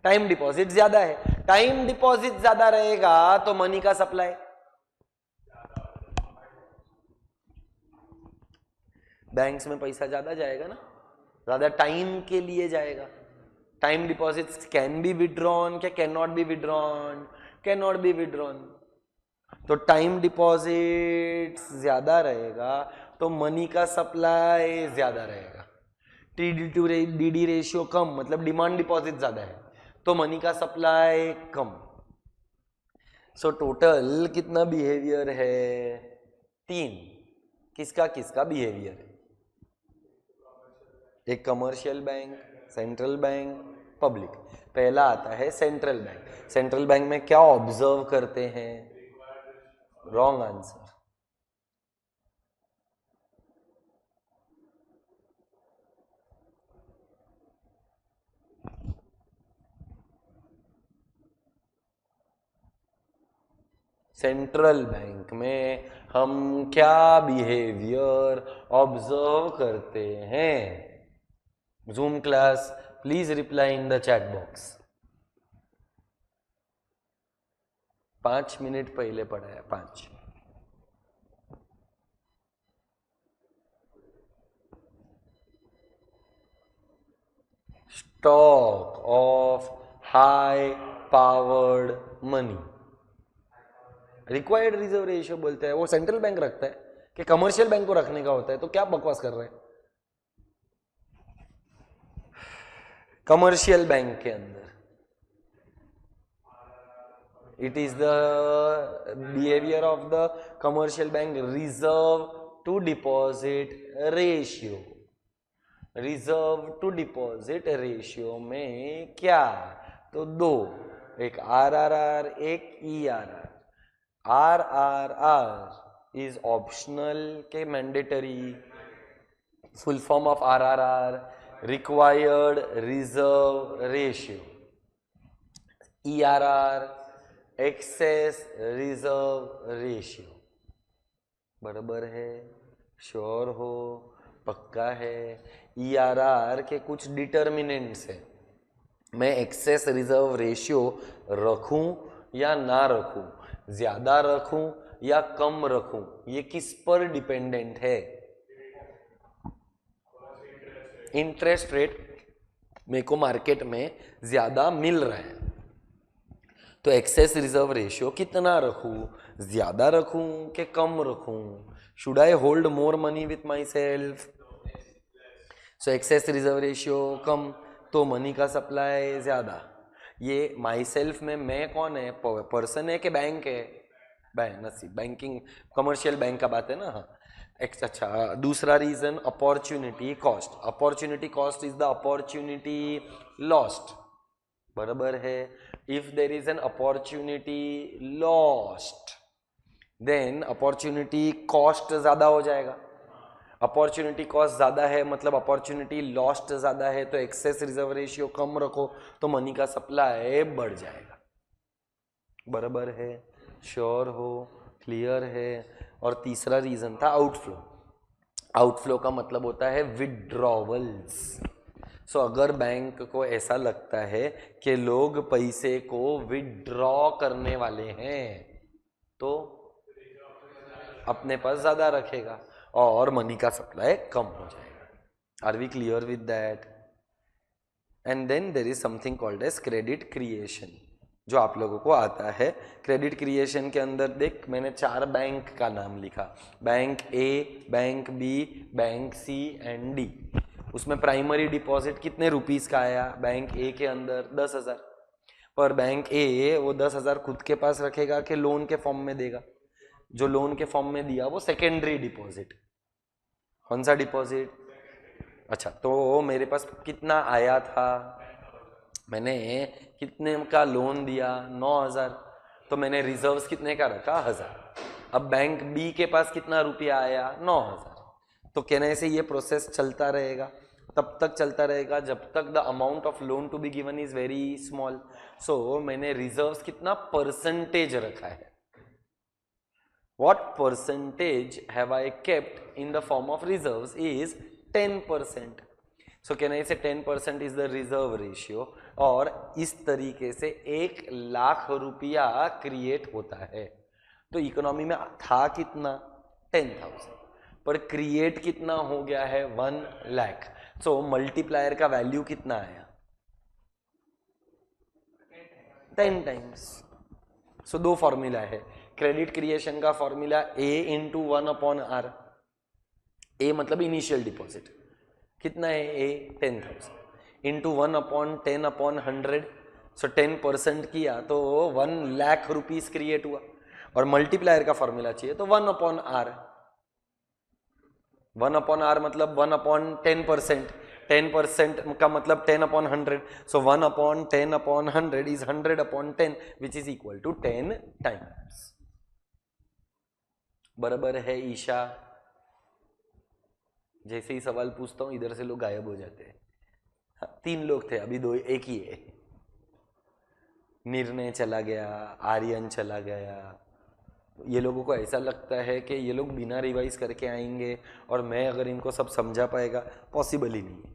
टाइम डिपॉजिट ज्यादा है. टाइम डिपॉजिट ज्यादा रहेगा तो मनी का सप्लाई. बैंक्स में पैसा ज्यादा जाएगा ना, ज्यादा टाइम के लिए जाएगा. Time deposits can be withdrawn क्या can not be withdrawn? Can not be withdrawn. तो टाइम डिपॉजिट ज्यादा रहेगा तो मनी का सप्लाई ज्यादा रहेगा. TD टू DD रेशियो कम, मतलब डिमांड डिपॉजिट ज्यादा है तो मनी का सप्लाई कम. सो टोटल कितना बिहेवियर है? 3. किसका किसका बिहेवियर है? एक commercial bank, central bank, public. पहला आता है सेंट्रल बैंक. सेंट्रल बैंक में क्या ऑब्जर्व करते हैं? Wrong answer. सेंट्रल बैंक में हम क्या बिहेवियर ऑब्जर्व करते हैं? Zoom class, please reply in the chat box. 5 minute पहले पढ़ाया. 5. Stock of high powered money, required reserve ratio बोलते हैं. वो सेंट्रल बैंक रखता है कि कमर्शियल बैंक को रखने का होता है? तो क्या बकवास कर रहे हैं? कमर्शियल बैंक के अंदर it is the behaviour of the commercial bank reserve to deposit ratio. Reserve to deposit ratio में क्या, तो दो, एक आरआरआर एक ईआरआर। आरआरआर इज ऑप्शनल के mandatory, full form of RRR required reserve ratio, ERR excess reserve ratio. बराबर है, sure हो, पक्का है। ईआरआर के कुछ डिटर्मिनेंट्स है, मैं एक्सेस रिजर्व रेशियो रखूं या ना रखूं, ज्यादा रखूं या कम रखूं, ये किस पर डिपेंडेंट है? इंटरेस्ट रेट मेरे को मार्केट में ज्यादा मिल रहा है, तो एक्सेस रिजर्व रेशियो कितना रखूं, ज्यादा रखूं कि कम रखूं? Should I hold more money with myself? So excess reserve ratio कम, तो मनी का सप्लाई ज्यादा। ये माई सेल्फ में मैं कौन है, पर्सन है कि बैंक है? बैंकिंग कमर्शियल बैंक का बात है ना। हाँ, अच्छा, दूसरा reason opportunity cost. Opportunity cost is the opportunity lost. बराबर है। If there is an opportunity lost then opportunity cost ज्यादा हो जाएगा। अपॉर्चुनिटी कॉस्ट ज्यादा है मतलब अपॉर्चुनिटी लॉस्ट ज्यादा है, तो एक्सेस रिजर्व रेशियो कम रखो तो मनी का सप्लाई बढ़ जाएगा। बराबर है, श्योर हो, क्लियर है। और तीसरा रीजन था आउटफ्लो। आउटफ्लो का मतलब होता है विड्रॉवल्स। सो अगर बैंक को ऐसा लगता है कि लोग पैसे को विड्रॉ करने वाले हैं तो अपने पास ज्यादा रखेगा और मनी का सप्लाई कम हो जाएगा। Are we clear with that? And then there is something called as credit creation, जो आप लोगों को आता है। क्रेडिट क्रिएशन के अंदर देख, मैंने 4 बैंक का नाम लिखा, bank A, bank B, bank C and D. उसमें प्राइमरी डिपॉजिट कितने रुपीस का आया? बैंक ए के अंदर 10,000। पर बैंक ए वो 10,000 खुद के पास रखेगा कि लोन के फॉर्म में देगा? जो लोन के फॉर्म में दिया वो सेकेंडरी डिपॉजिट। कौन सा डिपॉजिट? अच्छा, तो मेरे पास कितना आया था, मैंने कितने का लोन दिया? 9,000। तो मैंने रिजर्व्स कितने का रखा? 1,000। अब बैंक बी के पास कितना रुपया आया? 9,000। तो कहने से ये प्रोसेस चलता रहेगा, तब तक चलता रहेगा जब तक the amount of loan to be given is very small. So मैंने रिजर्व्स कितना परसेंटेज रखा है? What percentage have I kept in the form of reserves is 10%. So can I say 10% is the reserve ratio? और इस तरीके से 1,00,000 रुपया create होता है। तो इकोनॉमी में था कितना? 10,000, पर क्रिएट कितना हो गया है? 1,00,000। सो मल्टीप्लायर का वैल्यू कितना आया? 10 टाइम्स। सो 2 फॉर्मूला है क्रेडिट क्रिएशन का। Formula A into 1/R। A मतलब इनिशियल डिपॉजिट कितना है? A 10,000 into 1/10/100। सो 10% किया तो 1,00,000 रुपीज क्रिएट हुआ। और मल्टीप्लायर का फॉर्मूला चाहिए तो 1/R। 1/R मतलब 1/10%। 10% का मतलब 10/100। So 1/10/100 is 100/10 which is equal to 10 times. बराबर है ईशा? जैसे ही सवाल पूछता हूं इधर से लोग गायब हो जाते हैं। हाँ, 3 लोग थे, अभी 2 एक ही है। निर्णय चला गया, आर्यन चला गया। ये लोगों को ऐसा लगता है कि ये लोग बिना रिवाइज करके आएंगे और मैं अगर इनको सब समझा पाएगा, पॉसिबल ही नहीं है।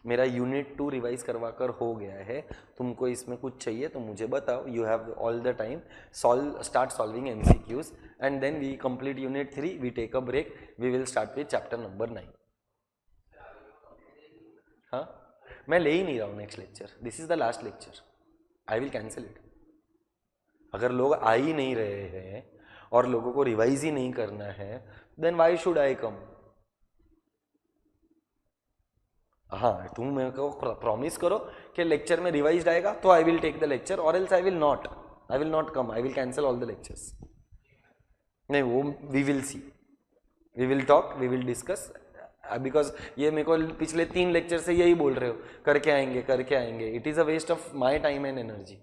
मेरा यूनिट 2 रिवाइज करवा कर हो गया है। तुमको इसमें कुछ चाहिए तो मुझे बताओ। You have all the time. Start solving MCQs and then we complete unit 3। We take a break. We will start with chapter number 9। हाँ, मैं ले ही नहीं रहा हूँ next lecture. This is the last lecture. I will cancel it. अगर लोग आ ही नहीं रहे हैं और लोगों को रिवाइज ही नहीं करना है, देन वाई शुड आई कम? हाँ, तुम मेरे को प्रॉमिस करो कि लेक्चर में रिवाइज्ड आएगा तो I will take the lecture, और else I will not come, I will cancel all the lectures. नहीं, वो we will see, we will talk, we will discuss, because ये मेरे को पिछले 3 लेक्चर से यही बोल रहे हो, करके आएंगे। It is a waste of my time and energy.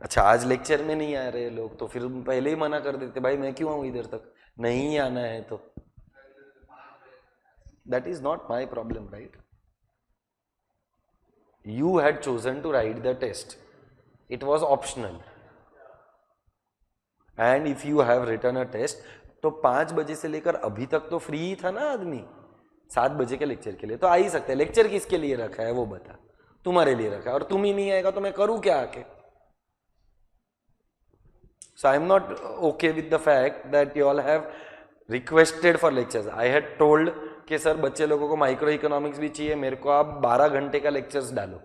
अच्छा, आज लेक्चर में नहीं आ रहे लोग तो फिर पहले ही मना कर देते, भाई मैं क्यों आऊं इधर तक, नहीं आना है तो। That is not my problem, right? You had chosen to write the test, it was optional, and if you have written a test, तो 5 बजे से लेकर अभी तक तो फ्री ही था ना आदमी, 7 बजे के लेक्चर के लिए तो आ ही सकते हैं। लेक्चर किसके लिए रखा है वो बता, तुम्हारे लिए रखा है, और तुम ही नहीं आएगा तो मैं करूं क्या आके? So I am not okay with the fact that you all have requested for lectures. I had told कि सर बच्चे लोगों को माइक्रो इकोनॉमिक्स भी चाहिए, मेरे को आप 12 घंटे का लेक्चर्स डालो।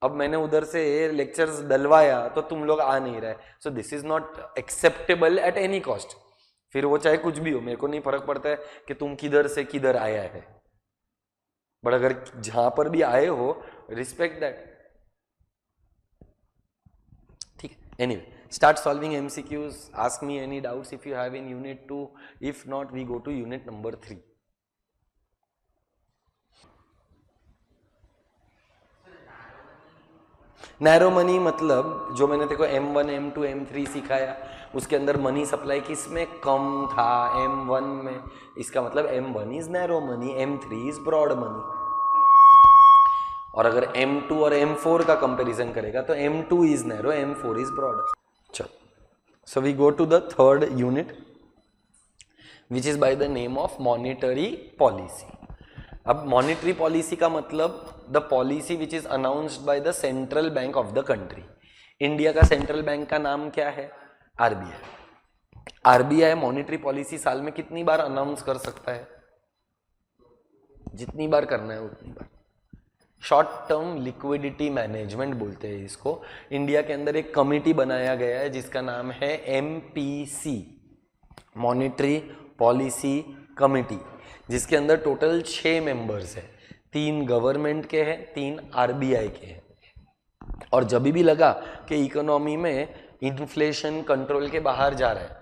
अब मैंने उधर से लेक्चर्स डलवाया तो तुम लोग आ नहीं रहे, so this is not acceptable at any cost. फिर वो चाहे कुछ भी हो, मेरे को नहीं फर्क पड़ता है कि तुम किधर से किधर आया है, बट अगर जहां पर भी आए हो, रिस्पेक्ट दैट। ठीक है, anyway, start solving MCQs, ask me any doubts if you have in unit 2, if not we go to unit number 3. Narrow money मतलब जो मैंने देखो M1 M2 M3 सिखाया, उसके अंदर मनी सप्लाई किस में कम था, M1 में, इसका मतलब M1 is narrow money, M3 is broad money. और अगर M2 और M4 का कंपैरिजन करेगा तो M2 is narrow, M4 is broad. चलो, so we go to the third unit, which is by the name of monetary policy. अब monetary policy का मतलब the policy which is announced by the central bank of the country. India का central bank का नाम क्या है? RBI. RBI monetary policy साल में कितनी बार अनाउंस कर सकता है? जितनी बार करना है उतनी बार। शॉर्ट टर्म लिक्विडिटी मैनेजमेंट बोलते हैं इसको। इंडिया के अंदर एक कमिटी बनाया गया है जिसका नाम है MPC, मॉनेटरी पॉलिसी कमिटी, जिसके अंदर टोटल 6 मेंबर्स है, 3 गवर्नमेंट के हैं, 3 RBI के हैं। और जब भी लगा कि इकोनॉमी में इन्फ्लेशन कंट्रोल के बाहर जा रहा है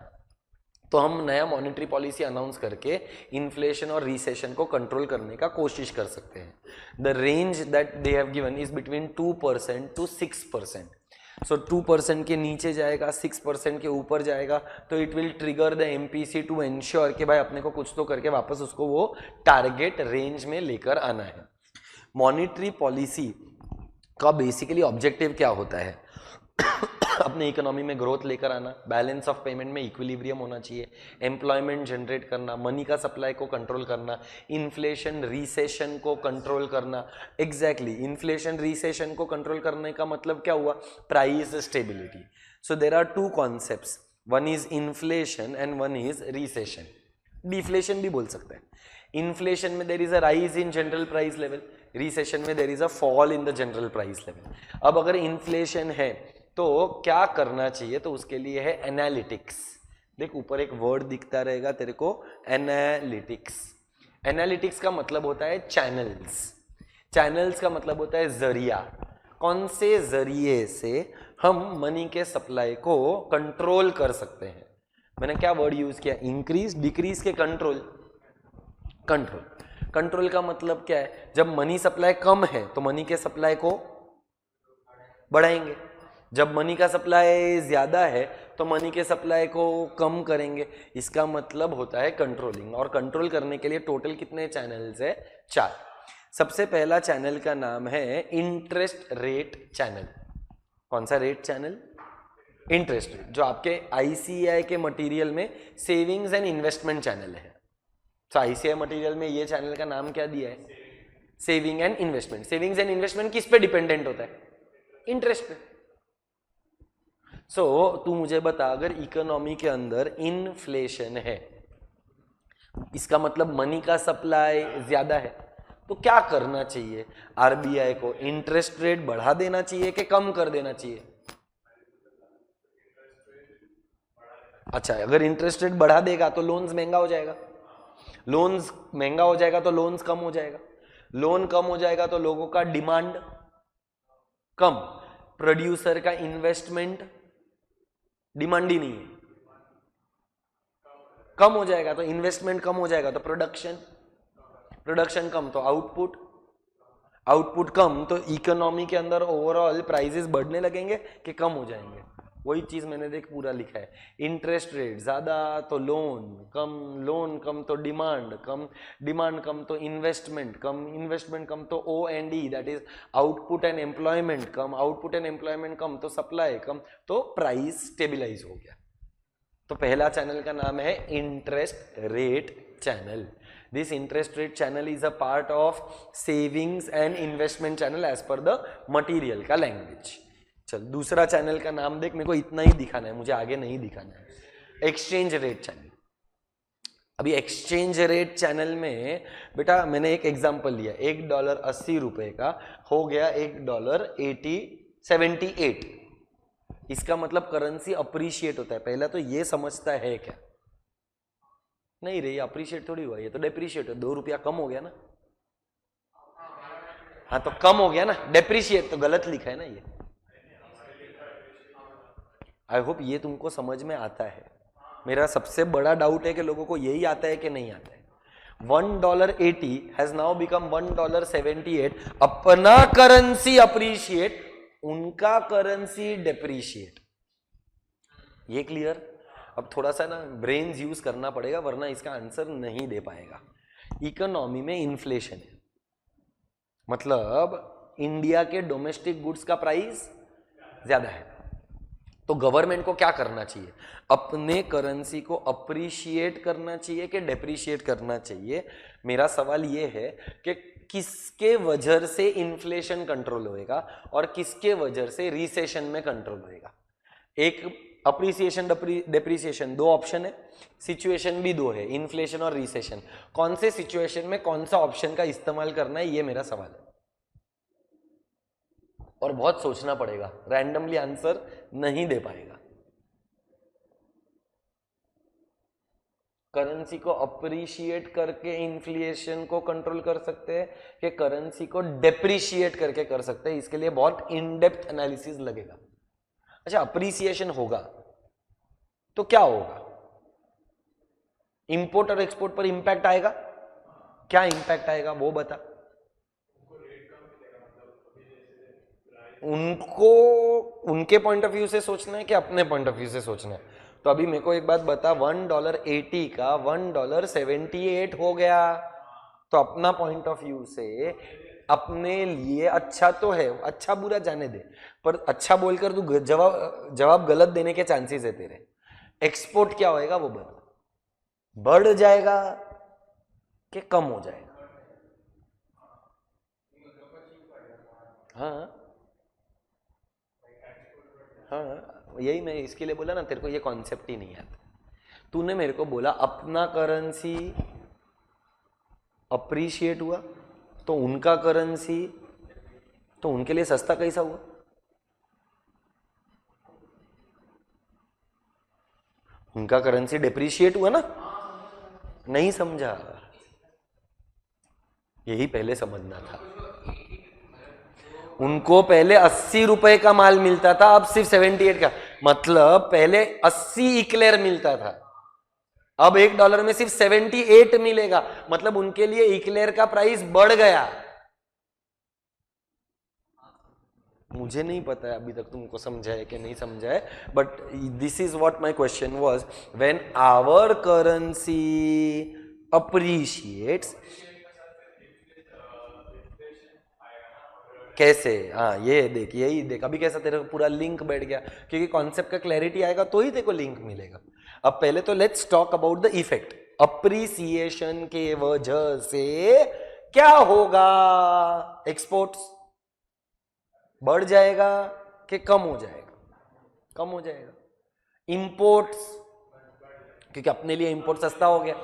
तो हम नया मॉनेटरी पॉलिसी अनाउंस करके इन्फ्लेशन और रिसेशन को कंट्रोल करने का कोशिश कर सकते हैं। The range that they have given is between 2% to 6%. So 2% के नीचे जाएगा, 6% के ऊपर जाएगा तो it will trigger the MPC to ensure कि भाई अपने को कुछ तो करके वापस उसको वो टारगेट रेंज में लेकर आना है। मॉनेटरी पॉलिसी का बेसिकली ऑब्जेक्टिव क्या होता है? अपने इकोनॉमी में ग्रोथ लेकर आना, बैलेंस ऑफ पेमेंट में इक्विलिब्रियम होना चाहिए, एम्प्लॉयमेंट जनरेट करना, मनी का सप्लाई को कंट्रोल करना, इन्फ्लेशन रिसेशन को कंट्रोल करना। एग्जैक्टली, इन्फ्लेशन रिसेशन को कंट्रोल करने का मतलब क्या हुआ? Price stability. So there are 2 concepts, one is inflation and one is recession. Deflation भी बोल सकते हैं। इन्फ्लेशन में there is a rise in general price level, recession में there is a fall in the general price level. अब अगर inflation है तो क्या करना चाहिए? तो उसके लिए है एनालिटिक्स। देख ऊपर एक वर्ड दिखता रहेगा तेरे को, एनालिटिक्स। एनालिटिक्स का मतलब होता है चैनल्स। चैनल्स का मतलब होता है जरिया। कौन से जरिए से हम मनी के सप्लाई को कंट्रोल कर सकते हैं? मैंने क्या वर्ड यूज किया? इंक्रीज, डिक्रीज के कंट्रोल। कंट्रोल का मतलब क्या है? जब मनी सप्लाई कम है तो मनी के सप्लाई को बढ़ाएंगे, जब मनी का सप्लाई ज्यादा है तो मनी के सप्लाई को कम करेंगे। इसका मतलब होता है कंट्रोलिंग। और कंट्रोल करने के लिए टोटल कितने चैनल्स है? 4। सबसे पहला चैनल का नाम है इंटरेस्ट रेट चैनल। कौन सा रेट चैनल? इंटरेस्ट रेट, जो आपके ICAI के मटेरियल में सेविंग्स एंड इन्वेस्टमेंट चैनल है। तो ICAI मटेरियल में ये चैनल का नाम क्या दिया है? Saving and investment. Savings and investment किस पे डिपेंडेंट होता है? इंटरेस्ट पे। सो तू मुझे बता, अगर इकोनॉमी के अंदर इन्फ्लेशन है, इसका मतलब मनी का सप्लाई ज्यादा है, तो क्या करना चाहिए? RBI को इंटरेस्ट रेट बढ़ा देना चाहिए कि कम कर देना चाहिए? अच्छा, अगर इंटरेस्ट रेट बढ़ा देगा तो लोन्स महंगा हो जाएगा। लोन्स महंगा हो जाएगा तो लोन्स कम हो जाएगा, लोन कम हो जाएगा तो लोगों का डिमांड कम, प्रोड्यूसर का इन्वेस्टमेंट, डिमांड ही नहीं है, कम हो जाएगा तो इन्वेस्टमेंट कम हो जाएगा तो प्रोडक्शन, प्रोडक्शन कम तो आउटपुट, आउटपुट कम तो इकोनॉमी के अंदर ओवरऑल प्राइसेस बढ़ने लगेंगे कि कम हो जाएंगे। वही चीज मैंने देख पूरा लिखा है, इंटरेस्ट रेट ज्यादा तो लोन कम तो डिमांड कम, डिमांड कम तो इन्वेस्टमेंट कम, इन्वेस्टमेंट कम तो O&E that is output and employment कम, आउटपुट एंड एम्प्लॉयमेंट कम तो सप्लाई कम, तो प्राइस स्टेबिलाईज हो गया। तो पहला चैनल का नाम है interest rate channel. This interest rate channel is a part of savings and investment channel as per the material का लैंग्वेज। चल दूसरा चैनल का नाम देख, मेरे को इतना ही दिखाना है, मुझे आगे नहीं दिखाना है। Exchange rate channel. अभी एक्सचेंज रेट चैनल में बेटा मैंने एक एग्जांपल लिया, $1 80 रुपए का हो गया $1 78। इसका मतलब करेंसी अप्रिशिएट होता है। पहला तो ये समझता है क्या? नहीं रे, ये अप्रिशिएट थोड़ी हुआ, ये तो डेप्रिशिएट है। 2 रुपया कम हो गया ना, हाँ तो कम हो गया ना, डेप्रिशिएट तो गलत लिखा है ना ये। आई होप ये तुमको समझ में आता है। मेरा सबसे बड़ा डाउट है कि लोगों को यही आता है कि नहीं आता है। $1.80 हैज नाउ बिकम $1.78। अपना करेंसी अप्रिशिएट, उनका करेंसी डेप्रिशिएट। ये क्लियर? अब थोड़ा सा ना ब्रेन्स यूज करना पड़ेगा वरना इसका आंसर नहीं दे पाएगा। इकोनॉमी में इन्फ्लेशन है, मतलब इंडिया के डोमेस्टिक गुड्स का प्राइस ज्यादा है, तो गवर्नमेंट को क्या करना चाहिए? अपने करेंसी को अप्रिशिएट करना चाहिए कि डेप्रिशिएट करना चाहिए? मेरा सवाल ये है कि किसके वजह से इन्फ्लेशन कंट्रोल होएगा और किसके वजह से रिसेशन में कंट्रोल होएगा? एक अप्रिसिएशन डेप्रिसिएशन, 2 ऑप्शन है, सिचुएशन भी 2 है, इन्फ्लेशन और रिसेशन। कौन से सिचुएशन में कौन सा ऑप्शन का इस्तेमाल करना है, ये मेरा सवाल है और बहुत सोचना पड़ेगा, रैंडमली आंसर नहीं दे पाएगा। करेंसी को अप्रिशिएट करके इन्फ्लेशन को कंट्रोल कर सकते हैं कि करेंसी को डेप्रिशिएट करके कर सकते हैं? इसके लिए बहुत इन डेप्थ एनालिसिस लगेगा। अच्छा, अप्रिसिएशन होगा तो क्या होगा? इंपोर्ट और एक्सपोर्ट पर इंपैक्ट आएगा? क्या इंपैक्ट आएगा वो बता। उनको उनके पॉइंट ऑफ व्यू से सोचना है कि अपने पॉइंट ऑफ व्यू से सोचना है? तो अभी मेरे को एक बात बता, $1.80 का $1.78 हो गया, तो अपना पॉइंट ऑफ व्यू से अपने लिए अच्छा तो है, अच्छा बुरा जाने दे, पर अच्छा बोलकर तू जवाब गलत देने के चांसेस है तेरे। एक्सपोर्ट क्या होएगा वो बता, बढ़ जाएगा कि कम हो जाएगा? हाँ हाँ, यही मैं इसके लिए बोला ना, तेरे को ये कॉन्सेप्ट ही नहीं आता। तूने मेरे को बोला अपना करेंसी अप्रिशिएट हुआ तो उनका करेंसी, तो उनके लिए सस्ता कैसा हुआ? उनका करेंसी डेप्रिशिएट हुआ ना। नहीं समझा, यही पहले समझना था। उनको पहले 80 रुपए का माल मिलता था, अब सिर्फ 78 का, मतलब पहले 80 इक्लेयर मिलता था, अब $1 में सिर्फ 78 मिलेगा, मतलब उनके लिए इक्लेयर का प्राइस बढ़ गया। मुझे नहीं पता है अभी तक तुमको समझा है कि नहीं समझा है, but this is what my question was, when our currency appreciates. कैसे? हाँ ये देख, यही देख, अभी कैसा तेरे को पूरा लिंक बैठ गया, क्योंकि कॉन्सेप्ट का क्लैरिटी आएगा तो ही तेरे को लिंक मिलेगा। अब पहले तो let's talk about the effect. Appreciation के वजह से क्या होगा? एक्सपोर्ट्स बढ़ जाएगा कि कम हो जाएगा? कम हो जाएगा। इंपोर्ट्स, क्योंकि अपने लिए इंपोर्ट सस्ता हो गया,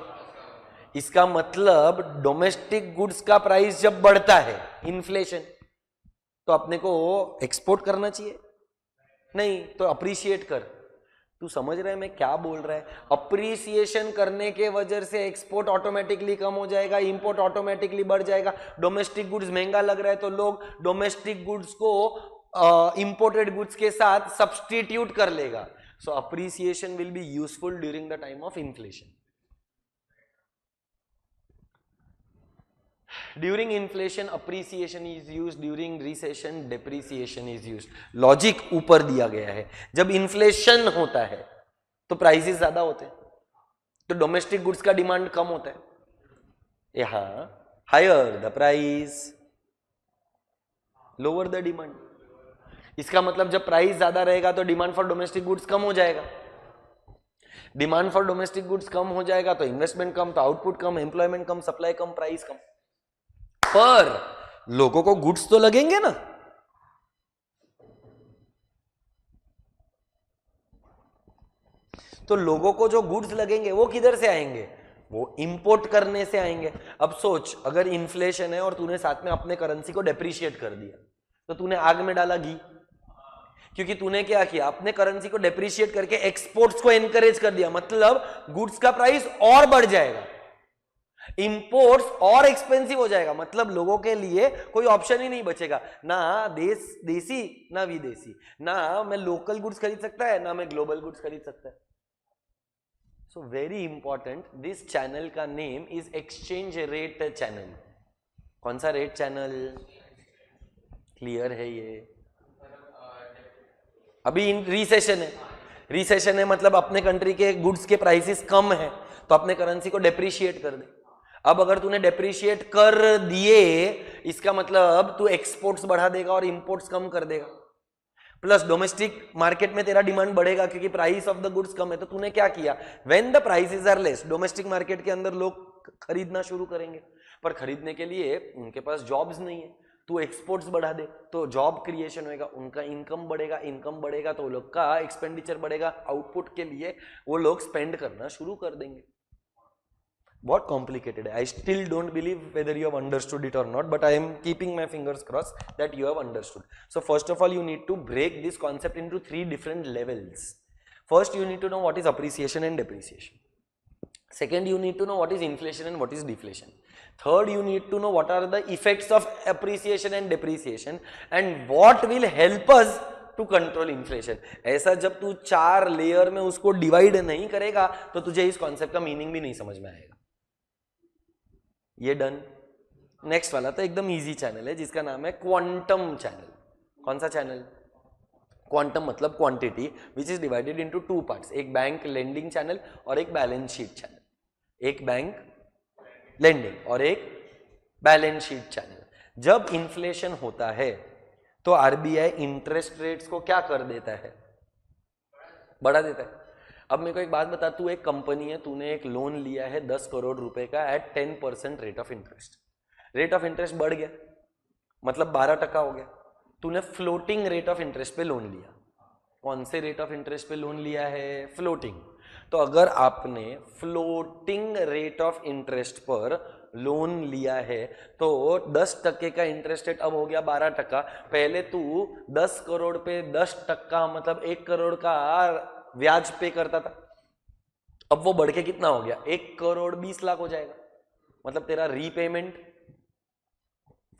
इसका मतलब डोमेस्टिक गुड्स का प्राइस जब बढ़ता है, इन्फ्लेशन, तो अपने को एक्सपोर्ट करना चाहिए? नहीं, तो अप्रिशिएट कर। तू समझ रहा है मैं क्या बोल रहा है? अप्रिसिएशन करने के वजह से एक्सपोर्ट ऑटोमेटिकली कम हो जाएगा, इंपोर्ट ऑटोमेटिकली बढ़ जाएगा। डोमेस्टिक गुड्स महंगा लग रहा है तो लोग डोमेस्टिक गुड्स को इंपोर्टेड गुड्स के साथ सब्सटीट्यूट कर लेगा। So appreciation will be useful during the time of inflation. During inflation appreciation is used, during recession depreciation is used. Logic ऊपर दिया गया है। जब इन्फ्लेशन होता है तो प्राइसेस ज्यादा होते हैं, तो डोमेस्टिक गुड्स का डिमांड कम होता है। यहां higher the price lower the demand. इसका मतलब जब प्राइस ज्यादा रहेगा तो डिमांड फॉर डोमेस्टिक गुड्स कम हो जाएगा। डिमांड फॉर डोमेस्टिक गुड्स कम हो जाएगा तो इन्वेस्टमेंट कम, तो आउटपुट कम, एम्प्लॉयमेंट कम, सप्लाई कम, प्राइस कम। पर लोगों को गुड्स तो लगेंगे ना। तो लोगों को जो गुड्स लगेंगे वो किधर से आएंगे? वो इंपोर्ट करने से आएंगे। अब सोच, अगर इन्फ्लेशन है और तूने साथ में अपने करेंसी को डेप्रिशिएट कर दिया तो तूने आग में डाला घी। क्योंकि तूने क्या किया, अपने करेंसी को डेप्रिशिएट करके एक्सपोर्ट्स को एनकरेज कर दिया, मतलब गुड्स का प्राइस और बढ़ जाएगा, इंपोर्ट्स और एक्सपेंसिव हो जाएगा, मतलब लोगों के लिए कोई ऑप्शन ही नहीं बचेगा, ना देसी ना विदेशी, ना मैं लोकल गुड्स खरीद सकता है ना मैं ग्लोबल गुड्स खरीद सकता है। So very important, this channel का name is exchange rate channel. कौन सा रेट चैनल? क्लियर है ये? अभी रिसेशन है, रिसेशन है मतलब अपने कंट्री के गुड्स के प्राइसेस कम है तो अपने करेंसी को डेप्रिशिएट कर दे। अब अगर तूने डेप्रिशिएट कर दिए, इसका मतलब तू एक्सपोर्ट्स बढ़ा देगा और इंपोर्ट्स कम कर देगा, प्लस डोमेस्टिक मार्केट में तेरा डिमांड बढ़ेगा क्योंकि प्राइस ऑफ द गुड्स कम है। तो तूने क्या किया, when the prices are less, domestic market के अंदर लोग खरीदना शुरू करेंगे, पर खरीदने के लिए उनके पास जॉब्स नहीं है। तू एक्सपोर्ट्स बढ़ा दे तो जॉब क्रिएशन होगा, उनका इनकम बढ़ेगा, इनकम बढ़ेगा तो लोग का एक्सपेंडिचर बढ़ेगा, आउटपुट के लिए वो लोग स्पेंड करना शुरू कर देंगे। बहुत कॉम्प्लिकेटेड है। I still don't believe whether you have understood it और not, but I am keeping my fingers cross that you have understood. So first of all you need to break this concept into 3 different levels. First you need to know what is appreciation and depreciation. Second, you need to know what is inflation and what is deflation. Third, you need to know what are the effects of appreciation and depreciation and what will help us to control inflation. ऐसा जब तू 4 layer में उसको divide नहीं करेगा तो तुझे इस कॉन्सेप्ट का मीनिंग भी नहीं समझ में आएगा। ये डन। नेक्स्ट वाला तो एकदम इजी चैनल है जिसका नाम है क्वांटम चैनल। कौन सा चैनल? क्वांटम मतलब quantity, which is divided into 2 parts, एक बैंक लेंडिंग चैनल और एक बैलेंस शीट चैनल। एक बैंक लेंडिंग और एक बैलेंस शीट चैनल। जब इन्फ्लेशन होता है तो आरबीआई इंटरेस्ट रेट्स को क्या कर देता है? बढ़ा देता है। अब मेरे को एक बात बता, तू एक कंपनी है, तूने एक लोन लिया है 10 करोड़ रुपए का at 10% rate of interest. Rate of interest बढ़ गया मतलब 12% हो गया। तूने फ्लोटिंग रेट ऑफ इंटरेस्ट पे लोन लिया। कौन से रेट ऑफ इंटरेस्ट पे लोन लिया है? फ्लोटिंग। तो अगर आपने फ्लोटिंग रेट ऑफ इंटरेस्ट पर लोन लिया है तो 10% का इंटरेस्ट रेट अब हो गया 12%। पहले तू 10 करोड़ पे 10% मतलब 1 करोड़ का ब्याज पे करता था, अब वो बढ़ के कितना हो गया? 1 करोड़ 20 लाख हो जाएगा। मतलब तेरा रीपेमेंट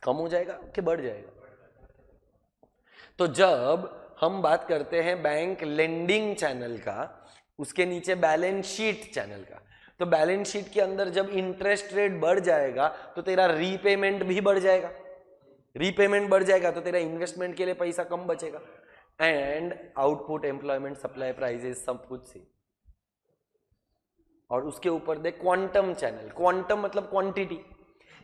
कम हो जाएगा कि बढ़ जाएगा? तो जब हम बात करते हैं बैंक लेंडिंग चैनल का, उसके नीचे बैलेंस शीट चैनल का, तो बैलेंस शीट के अंदर जब इंटरेस्ट रेट बढ़ जाएगा तो तेरा रीपेमेंट भी बढ़ जाएगा। रीपेमेंट बढ़ जाएगा तो तेरा इन्वेस्टमेंट के लिए पैसा कम बचेगा, and output, employment, supply, prices सब कुछ से। और उसके ऊपर दे क्वांटम चैनल। क्वांटम मतलब क्वांटिटी।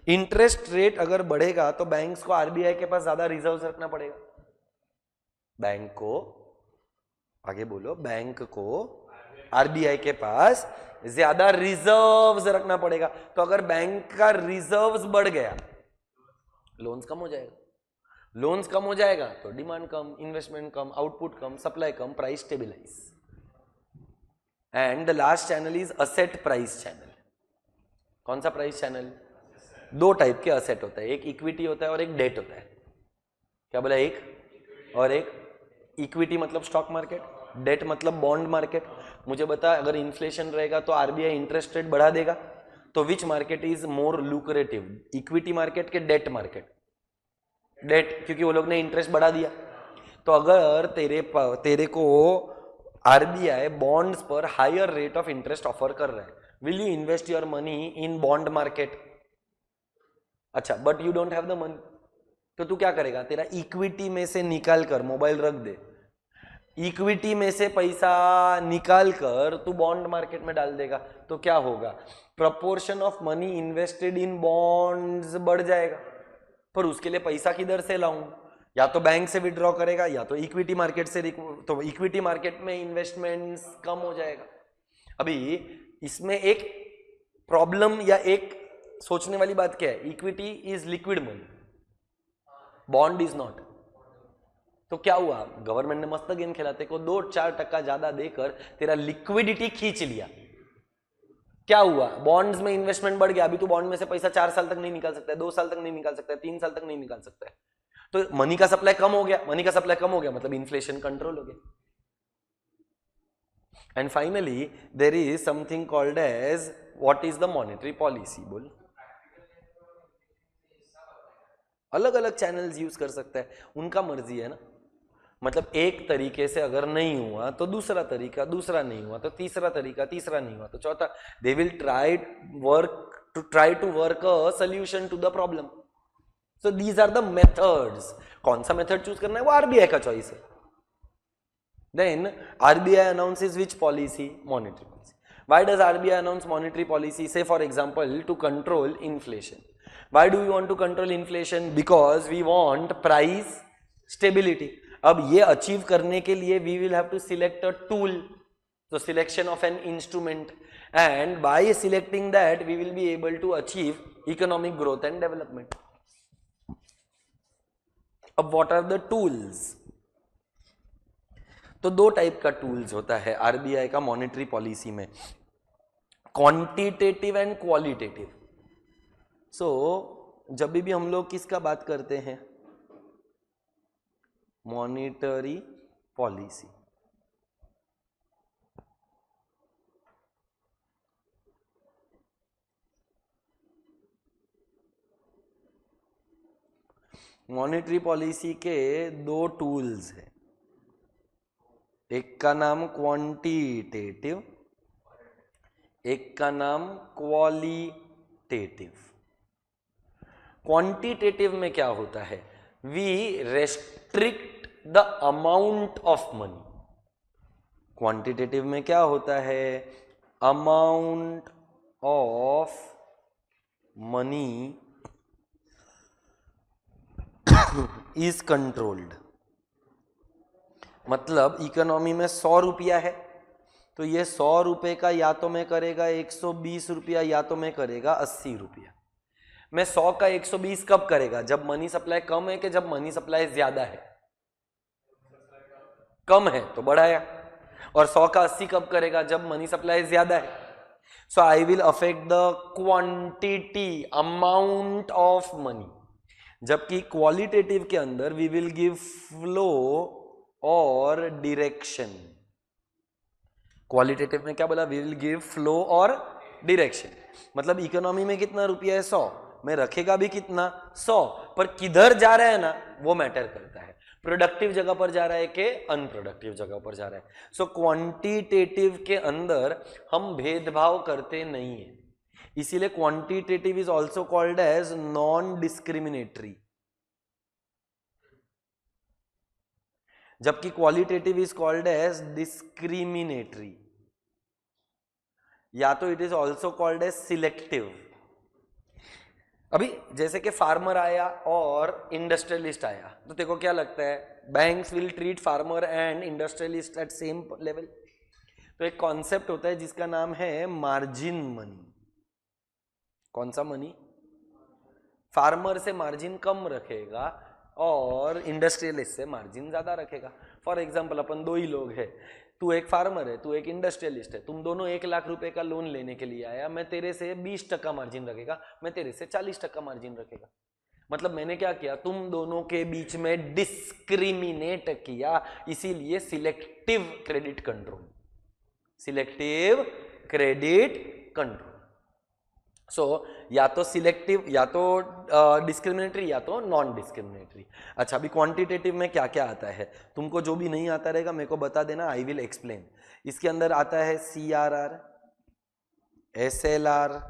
इंटरेस्ट रेट अगर बढ़ेगा तो बैंक्स को आरबीआई के पास ज्यादा रिजर्व्स रखना पड़ेगा। बैंक को, आगे बोलो, बैंक को आरबीआई के पास ज्यादा रिजर्व्स रखना पड़ेगा। तो अगर बैंक का रिजर्व्स बढ़ गया, लोन्स कम हो जाएगा। लोन्स कम हो जाएगा तो डिमांड कम, इन्वेस्टमेंट कम, आउटपुट कम, सप्लाई कम, price stabilise. And the last channel is asset price channel. कौन सा प्राइस चैनल? 2 टाइप के असेट होता है, एक इक्विटी होता है और एक डेट होता है। क्या बोला? एक और एक। इक्विटी मतलब स्टॉक मार्केट, डेट मतलब बॉन्ड मार्केट। मुझे बता, अगर इन्फ्लेशन रहेगा तो आरबीआई इंटरेस्ट रेट बढ़ा देगा, तो which market is more lucrative, equity market के डेट मार्केट? डेट, क्योंकि वो लोग ने इंटरेस्ट बढ़ा दिया। तो अगर तेरे को आरबीआई बॉन्ड्स पर higher rate of interest offer कर रहा है, will you invest your money in bond market? अच्छा, but you don't have the money, तो तू क्या करेगा? तेरा इक्विटी में से निकाल कर, मोबाइल रख दे, इक्विटी में से पैसा निकाल कर तू बॉन्ड मार्केट में डाल देगा, तो क्या होगा? Proportion of money invested in bonds बढ़ जाएगा। पर उसके लिए पैसा किधर से लाऊं? या तो बैंक से विड्रॉ करेगा या तो इक्विटी मार्केट से, तो इक्विटी मार्केट में इन्वेस्टमेंट्स कम हो जाएगा। अभी इसमें एक प्रॉब्लम या एक सोचने वाली बात क्या है? Equity is liquid money, bond is not. तो क्या हुआ? गवर्नमेंट ने मस्त गेम खेला, तेरे को 2-4% ज्यादा देकर तेरा लिक्विडिटी खींच लिया। क्या हुआ? बॉन्ड्स में इन्वेस्टमेंट बढ़ गया। अभी तो बॉन्ड में से पैसा 4 साल तक नहीं निकाल सकता है, 2 साल तक नहीं निकाल सकता है, 3 साल तक नहीं निकाल सकता है। तो मनी का सप्लाई कम हो गया, मनी का सप्लाई कम हो गया मतलब इन्फ्लेशन कंट्रोल हो गया। And finally there is something called as what is the monetary policy. बोल, अलग अलग चैनल्स यूज कर सकता है, उनका मर्जी है ना। मतलब एक तरीके से अगर नहीं हुआ तो दूसरा तरीका, दूसरा नहीं हुआ तो तीसरा तरीका, तीसरा नहीं हुआ तो चौथा। They will try to work a solution to the problem. So these are the methods. कौन सा मेथड चूज करना है वो आरबीआई का चॉइस है। Then RBI announces which policy? Monetary policy. Why does RBI announce monetary policy? Say for example to control inflation. Why do we want to control inflation? Because we want price stability. अब ये achieve करने के लिए we will have to select a tool, so selection of an instrument, and by selecting that we will be able to achieve economic growth and development. अब what are the tools? तो 2 type का tools होता है RBI का monetary policy में, quantitative and qualitative. सो जब भी हम लोग किसका बात करते हैं? Monetary policy. मॉनेटरी पॉलिसी के 2 टूल्स हैं, एक का नाम क्वांटिटेटिव, एक का नाम क्वालिटेटिव। क्वांटिटेटिव में क्या होता है? We restrict the amount of money. Quantitative में क्या होता है? Amount of money is controlled. मतलब इकोनॉमी में 100 रुपया है तो ये 100 रुपये का या तो मैं करेगा 120 रुपया या तो मैं करेगा 80 रुपया। मैं 100 का 120 कब करेगा? जब मनी सप्लाई कम है कि जब मनी सप्लाई ज्यादा है? कम है तो बढ़ाया। और 100 का 80 कब करेगा? जब मनी सप्लाई ज्यादा है। So I will affect the quantity, amount of money. जबकि क्वालिटेटिव के अंदर वी विल गिव फ्लो और डायरेक्शन। क्वालिटेटिव में क्या बोला? वी विल गिव फ्लो और डायरेक्शन। मतलब इकोनॉमी में कितना रुपया है? 100, मैं रखेगा भी कितना? 100, पर किधर जा रहा है ना वो मैटर करता है। प्रोडक्टिव जगह पर जा रहा है कि अनप्रोडक्टिव जगह पर जा रहा है। सो क्वांटिटेटिव के अंदर हम भेदभाव करते नहीं है, इसीलिए quantitative is also called as non discriminatory, जबकि qualitative is called as discriminatory, या तो it is also called as selective. अभी जैसे कि फार्मर आया और इंडस्ट्रियलिस्ट आया, तो तेरे को क्या लगता है? Banks will treat farmer and industrialist at same level? तो एक कॉन्सेप्ट होता है जिसका नाम है मार्जिन मनी। कौन सा मनी? फार्मर से मार्जिन कम रखेगा और इंडस्ट्रियलिस्ट से मार्जिन ज्यादा रखेगा। फॉर एग्जाम्पल अपन 2 ही लोग हैं, तू एक फार्मर है, तू एक इंडस्ट्रियलिस्ट है, तुम दोनों 1 लाख रुपए का लोन लेने के लिए आया, मैं तेरे से 20% मार्जिन रखेगा, मैं तेरे से 40% मार्जिन रखेगा। मतलब मैंने क्या किया, तुम दोनों के बीच में डिस्क्रिमिनेट किया, इसीलिए selective credit control, selective credit control. So या तो सिलेक्टिव, या तो डिस्क्रिमिनेटरी, या तो नॉन डिस्क्रिमिनेटरी। अच्छा, अभी क्वांटिटेटिव में क्या क्या आता है, तुमको जो भी नहीं आता रहेगा मेरे को बता देना, आई विल एक्सप्लेन। इसके अंदर आता है CRR, SLR,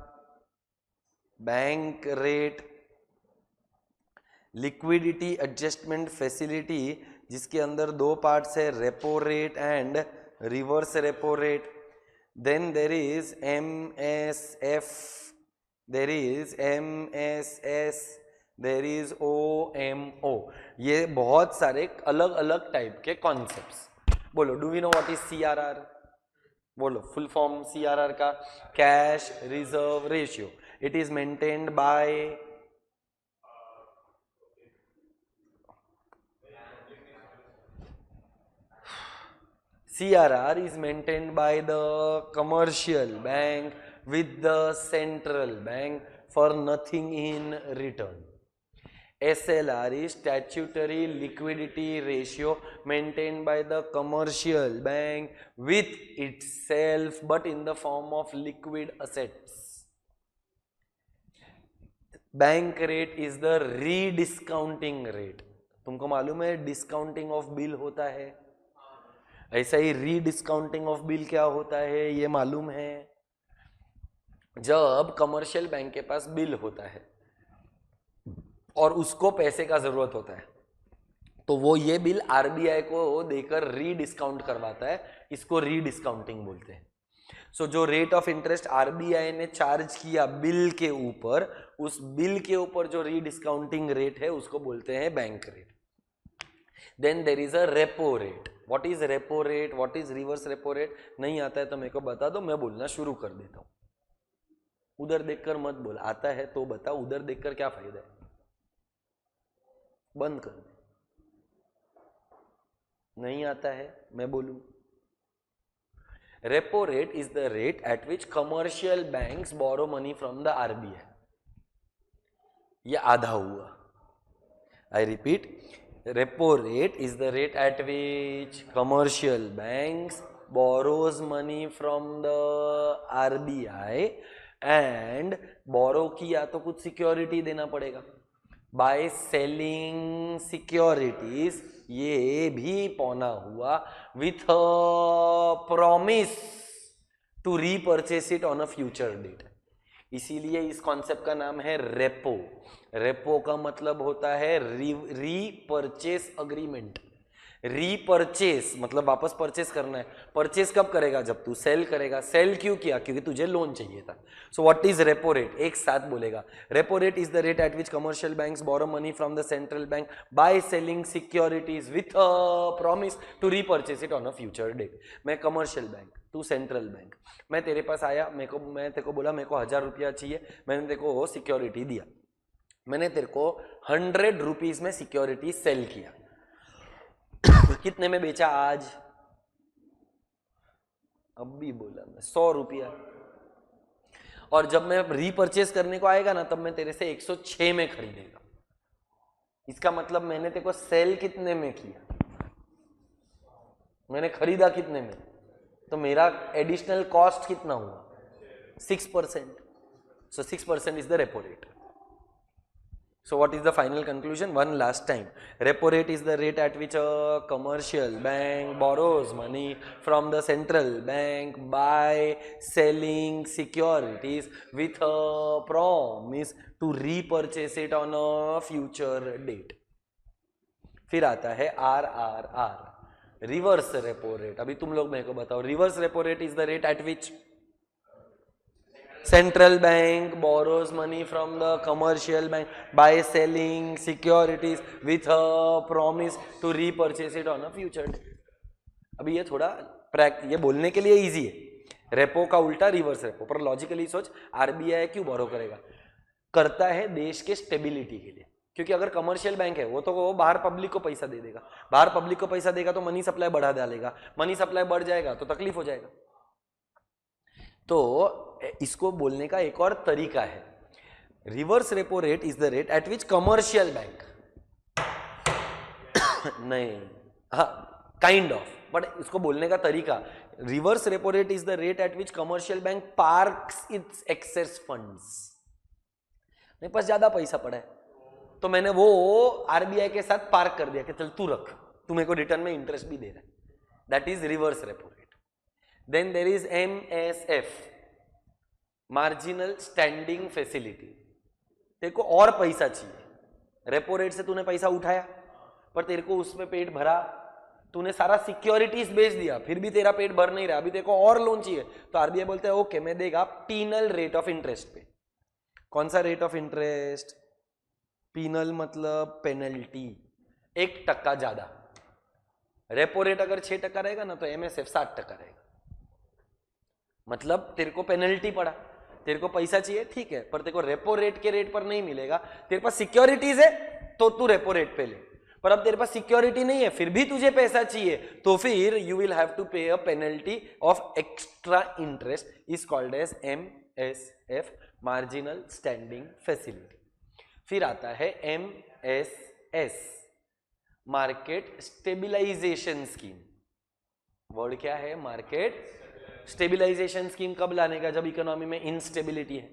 bank rate, liquidity adjustment facility, जिसके अंदर दो पार्ट्स है, repo rate and reverse repo rate. Then there is MSF, there is MSS, there is OMO। ये बहुत सारे अलग अलग टाइप के कॉन्सेप्ट्स। बोलो, do we know what is CRR? बोलो फुल फॉर्म CRR का, cash reserve ratio. It is maintained by, CRR is maintained by the commercial bank with the central bank for nothing in return. SLR is statutory liquidity ratio maintained by the commercial bank with itself but in the form of liquid assets. Bank rate is the rediscounting rate. तुमको मालूम है discounting of bill होता है, ऐसा ही रीडिस्काउंटिंग of bill क्या होता है ये मालूम है? जब कमर्शियल बैंक के पास बिल होता है और उसको पैसे का जरूरत होता है, तो वो ये बिल RBI को देकर रीडिस्काउंट करवाता है, इसको रीडिस्काउंटिंग बोलते हैं। सो जो रेट ऑफ इंटरेस्ट RBI ने चार्ज किया बिल के ऊपर, उस बिल के ऊपर जो रीडिस्काउंटिंग रेट है उसको बोलते हैं bank rate. Then there is a repo rate. What is repo rate, what is reverse repo rate? नहीं आता है तो मेरे को बता दो, मैं बोलना शुरू कर देता हूं। उधर देखकर मत बोल, आता है तो बता, उधर देखकर क्या फायदा है, बंद कर दे। नहीं आता है मैं बोलूं। Repo rate is the rate at which commercial banks borrow money from the RBI। ये आधा हुआ। I repeat, repo rate is the rate at which commercial banks borrows money from the RBI and borrow किया तो कुछ security देना पड़ेगा। by selling securities, ये भी पौना हुआ, with a promise to repurchase it on a future date। इसीलिए इस कॉन्सेप्ट का नाम है रेपो। रेपो का मतलब होता है रीपरचेस अग्रीमेंट। रीपरचेस मतलब वापस परचेस करना है। परचेस कब करेगा? जब तू सेल करेगा। सेल क्यों किया? क्योंकि तुझे लोन चाहिए था। So what is repo rate? एक साथ बोलेगा। Repo rate is the rate at which commercial banks borrow money from the central bank by selling securities with a promise to repurchase it on a future date. मैं commercial bank, तू central bank. मैं तेरे पास आया, मैं तेरे को बोला मेरे को 1000 रुपया चाहिए, मैंने तेरे को सिक्योरिटी दिया, मैंने तेरे को 100 रुपीज में सिक्योरिटी सेल किया। कितने में बेचा आज? अब भी बोला मैं 100 रुपया। और जब मैं रीपरचेस करने को आएगा ना, तब मैं तेरे से 106 में खरीदेगा। इसका मतलब मैंने तेरे को सेल कितने में किया, मैंने खरीदा कितने में, तो मेरा एडिशनल कॉस्ट कितना हुआ? 6%। So 6% is the repo rate. So what is the final conclusion? One last time. Repo rate is the rate at which a commercial bank borrows money from the central bank by selling securities with a promise to repurchase it on a future date. फिर आता है RRR, reverse repo rate. अभी तुम लोग मेरे को बताओ, reverse repo rate is the rate at which central bank borrows money from the commercial bank by selling securities with a promise to repurchase it on a future date। अभी ये थोड़ा ये बोलने के लिए इजी है, रेपो का उल्टा रिवर्स रेपो। पर लॉजिकली सोच, RBI क्यों बोरो करेगा? करता है देश के स्टेबिलिटी के लिए, क्योंकि अगर कमर्शियल बैंक है वो तो वो बाहर पब्लिक को पैसा दे देगा, बाहर पब्लिक को पैसा देगा तो मनी सप्लाई बढ़ा डालेगा, मनी सप्लाई बढ़ जाएगा तो तकलीफ हो जाएगा। तो इसको बोलने का एक और तरीका है, reverse repo rate is the rate at which commercial bank नहीं, हाँ काइंड ऑफ, बट इसको बोलने का तरीका, reverse repo rate is the rate at which commercial bank parks its axis funds. मेरे पास ज्यादा पैसा पड़ा है तो मैंने वो आरबीआई के साथ पार्क कर दिया कि चल तू रख, तू मेरे को रिटर्न में इंटरेस्ट भी दे रहा है, that is reverse repo rate. Then there is MSF, marginal standing facility. तेरे को और पैसा चाहिए, रेपो रेट से तूने पैसा उठाया पर तेरे को उसमें पेट भरा, तूने सारा सिक्योरिटीज बेच दिया फिर भी तेरा पेट भर नहीं रहा, अभी तेरे को और लोन चाहिए, तो आरबीआई बोलते हैं ओके मैं देगा पीनल रेट ऑफ इंटरेस्ट पे। कौन सा रेट ऑफ इंटरेस्ट? पीनल मतलब पेनल्टी, 1% ज्यादा। रेपो रेट अगर 6% रहेगा ना तो MSF 7% रहेगा, मतलब तेरे को पेनल्टी पड़ा, तेरे को पैसा चाहिए ठीक है, पर तेरे को रेपो रेट के रेट पर नहीं मिलेगा। तेरे पास सिक्योरिटीज है तो तू रेपो रेट पे ले, पर अब तेरे पास सिक्योरिटी नहीं है फिर भी तुझे पैसा चाहिए, तो फिर you will have to pay a penalty of extra interest, is called as MSF, marginal standing facility. फिर आता है MSS, market stabilisation scheme. Word क्या है? Market stabilisation scheme. कब लाने का? जब इकोनॉमी में इनस्टेबिलिटी है।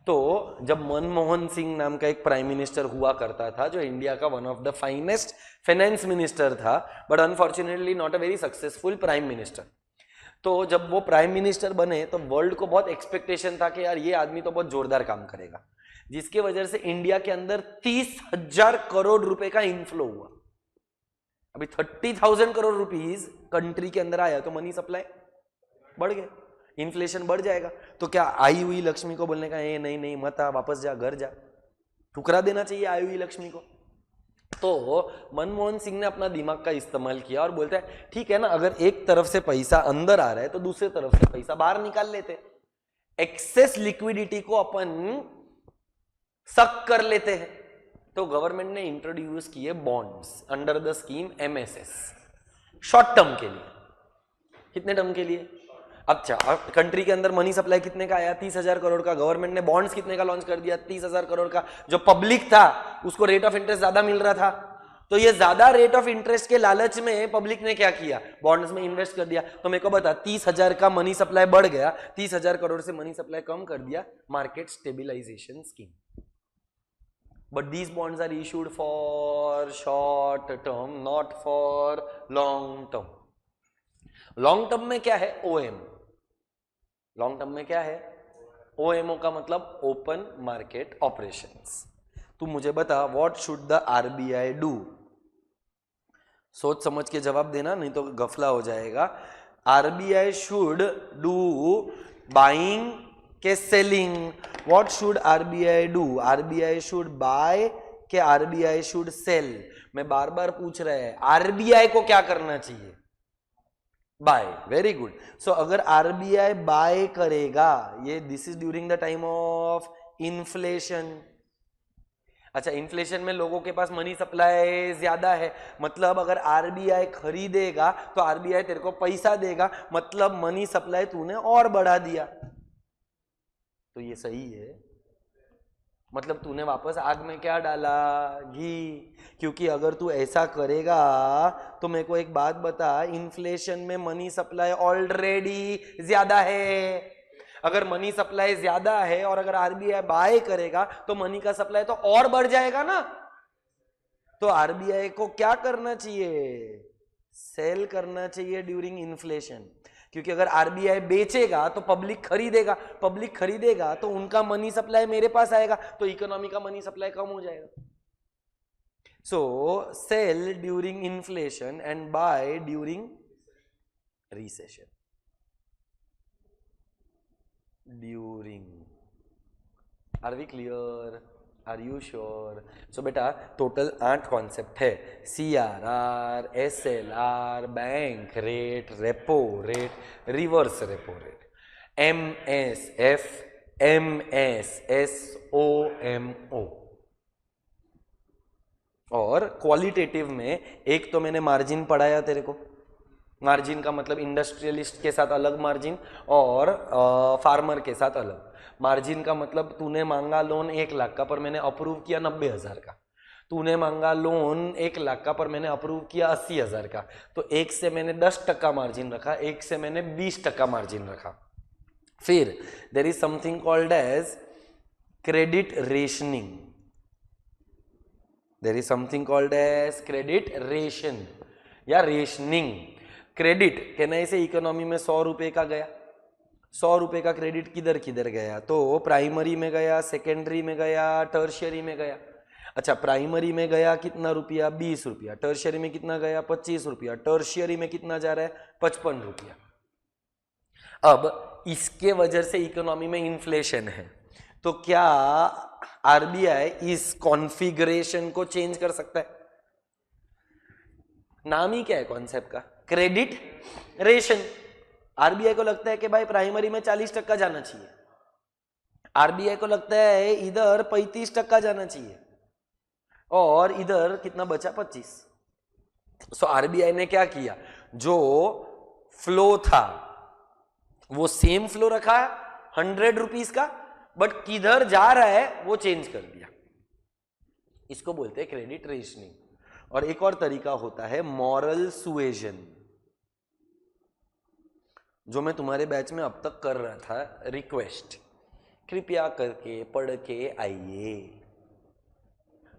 तो जब मनमोहन सिंह नाम का एक प्राइम मिनिस्टर हुआ करता था, जो इंडिया का one of the finest finance minister था, but unfortunately not a very successful prime minister. तो जब वो प्राइम मिनिस्टर बने तो वर्ल्ड को बहुत एक्सपेक्टेशन था कि यार ये आदमी तो बहुत जोरदार काम करेगा, जिसकी वजह से इंडिया के अंदर 30,000 करोड़ रुपए का इनफ्लो हुआ। अभी 30,000 करोड़ रुपीज कंट्री के अंदर आया तो मनी सप्लाई बढ़ गया, इन्फ्लेशन बढ़ जाएगा। तो क्या आई हुई लक्ष्मी को बोलने का ये नहीं नहीं मत आ, वापस जा, घर जा, ठुकरा देना चाहिए आई हुई लक्ष्मी को? तो मनमोहन सिंह ने अपना दिमाग का इस्तेमाल किया और बोलता है ठीक है ना, अगर एक तरफ से पैसा अंदर आ रहा है तो दूसरी तरफ से पैसा बाहर निकाल लेते, एक्सेस लिक्विडिटी को अपन सक कर लेते हैं। तो गवर्नमेंट ने इंट्रोड्यूस किए bonds under the scheme MSS, short term के लिए। कितने टर्म के लिए? अच्छा, कंट्री के अंदर मनी सप्लाई कितने का आया? 30,000 करोड़ का। गवर्नमेंट ने बॉन्ड्स कितने का लॉन्च कर दिया? 30,000 करोड़ का। जो पब्लिक था उसको रेट ऑफ इंटरेस्ट ज्यादा मिल रहा था, तो ये ज्यादा रेट ऑफ इंटरेस्ट के लालच में पब्लिक ने क्या किया? बॉन्ड्स में इन्वेस्ट कर दिया। तो मेरे को बता, 30,000 का मनी सप्लाई बढ़ गया, 30,000 करोड़ से मनी सप्लाई कम कर दिया, market stabilisation scheme. But these bonds are issued for short term, not for long term. Long term में क्या है? OM. Long term में क्या है? OMO का मतलब ओपन मार्केट ऑपरेशंस। तू मुझे बता, what should the RBI do? सोच समझ के जवाब देना, नहीं तो गफला हो जाएगा। RBI should do buying के selling. What should RBI do? RBI should buy के आरबीआई शुड सेल? मैं बार बार पूछ रहा है आरबीआई को क्या करना चाहिए? बाय। Very good. सो अगर आरबीआई बाय करेगा, ये this is during the time of inflation. अच्छा, इन्फ्लेशन में लोगों के पास मनी सप्लाई ज्यादा है, मतलब अगर आरबीआई खरीदेगा तो आरबीआई तेरे को पैसा देगा, मतलब मनी सप्लाई तूने और बढ़ा दिया। तो ये सही है, मतलब तूने वापस आग में क्या डाला? घी। क्योंकि अगर तू ऐसा करेगा तो मेरे को एक बात बता, इन्फ्लेशन में मनी सप्लाई ऑलरेडी ज्यादा है। अगर मनी सप्लाई ज्यादा है और अगर आरबीआई बाय करेगा तो मनी का सप्लाई तो और बढ़ जाएगा ना। तो आरबीआई को क्या करना चाहिए? सेल करना चाहिए ड्यूरिंग इन्फ्लेशन, क्योंकि अगर आरबीआई बेचेगा तो पब्लिक खरीदेगा, पब्लिक खरीदेगा तो उनका मनी सप्लाई मेरे पास आएगा, तो इकोनॉमी का मनी सप्लाई कम हो जाएगा। So sell during inflation and buy during recession. During, are we clear? Are you sure? So बेटा टोटल 8 कॉन्सेप्ट है। CRR, SLR, bank rate, repo rate, reverse repo rate, MSF, MSS, OMO। और qualitative में एक तो मैंने margin पढ़ाया तेरे को, मार्जिन का मतलब इंडस्ट्रियलिस्ट के साथ अलग मार्जिन और फार्मर के साथ अलग। मार्जिन का मतलब तूने मांगा लोन 1 लाख का पर मैंने अप्रूव किया 90,000 का, तूने मांगा लोन 1 लाख का पर मैंने अप्रूव किया 80,000 का, तो एक से मैंने 10% मार्जिन रखा, एक से मैंने 20% मार्जिन रखा। फिर there is something called as credit rationing, there is something called as credit ration या रेशनिंग। क्रेडिट कहना इसे इकोनॉमी में 100 रुपए का गया, 100 रुपए का क्रेडिट किधर किधर गया, तो प्राइमरी में गया, सेकेंडरी में गया, टर्शियरी में गया। अच्छा, प्राइमरी में गया कितना रुपया, 20 रुपया, टर्शियरी में कितना गया, 25 रुपया, टर्शियरी में कितना जा रहा है, 55 रुपया। अब इसके वजह से इकोनॉमी में इन्फ्लेशन है, तो क्या आरबीआई इस कॉन्फ़िगरेशन को चेंज कर सकता है? नाम ही क्या है कॉन्सेप्ट का, क्रेडिट रेशन। आरबीआई को लगता है कि भाई प्राइमरी में 40% जाना चाहिए, आरबीआई को लगता है इधर 35% जाना चाहिए और इधर कितना बचा, 25। सो आरबीआई ने क्या किया, जो फ्लो था वो सेम फ्लो रखा 100 रुपीज का, बट किधर जा रहा है वो चेंज कर दिया। इसको बोलते हैं क्रेडिट रेशनिंग। और एक और तरीका होता है मॉरल सुएजन, जो मैं तुम्हारे बैच में अब तक कर रहा था, रिक्वेस्ट, कृपया करके पढ़ के आइए।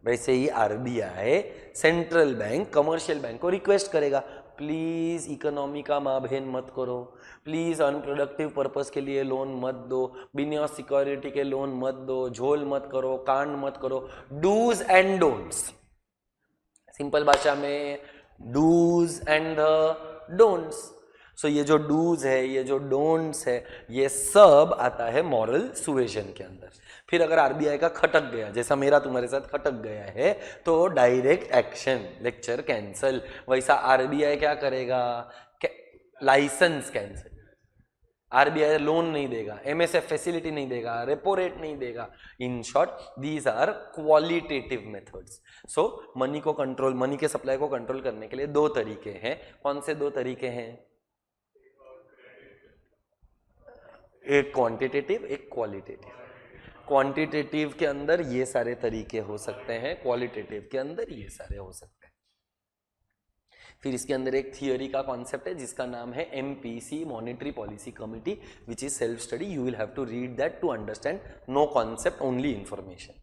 वैसे ही RBI central bank commercial bank को रिक्वेस्ट करेगा, प्लीज इकोनॉमी का माभेन मत करो, प्लीज अनप्रोडक्टिव पर्पस के लिए लोन मत दो, बिना सिक्योरिटी के लोन मत दो, झोल मत करो, कांड मत करो, डूज एंड डोंट्स। सिंपल भाषा में डूज एंड द डोंट्स। सो ये जो डूज है, ये जो डोंट्स है, ये सब आता है मॉरल सुएजन के अंदर। फिर अगर आरबीआई का खटक गया, जैसा मेरा तुम्हारे साथ खटक गया है, तो डायरेक्ट एक्शन, लेक्चर कैंसल। वैसा आरबीआई क्या करेगा, लाइसेंस कैंसिल, आरबीआई लोन नहीं देगा, एमएसएफ फैसिलिटी नहीं देगा, रेपो रेट नहीं देगा। In short these are qualitative methods. So money को कंट्रोल, मनी के सप्लाई को कंट्रोल करने के लिए 2 तरीके हैं। कौन से 2 तरीके हैं? एक क्वांटिटेटिव, एक क्वालिटेटिव। क्वांटिटेटिव के अंदर ये सारे तरीके हो सकते हैं, क्वालिटेटिव के अंदर ये सारे हो सकते हैं। फिर इसके अंदर एक थियोरी का कॉन्सेप्ट है जिसका नाम है MPC, monetary policy committee, which is self study. You will have to read that to understand, no concept, only information.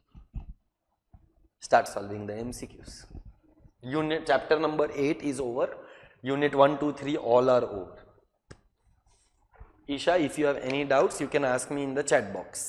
Start solving the MCQs. Unit chapter number 8 is over. Unit 1, 2, 3 all are over. Isha, if you have any doubts, you can ask me in the chat box.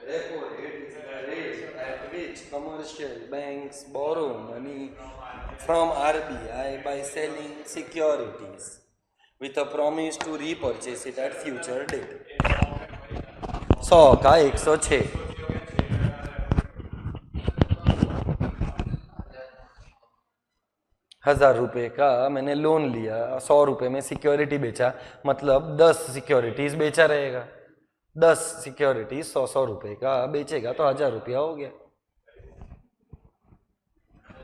Repo rate is the rate at which commercial banks borrow money from RBI by selling securities with a promise to repurchase it at future date. 100 का 106, 1000 रुपये का मैंने loan लिया, 100 रुपये में security बेचा, मतलब 10 securities बेचा रहेगा। 10 सिक्योरिटी 100 रुपए का बेचेगा तो 1000 रुपया हो गया।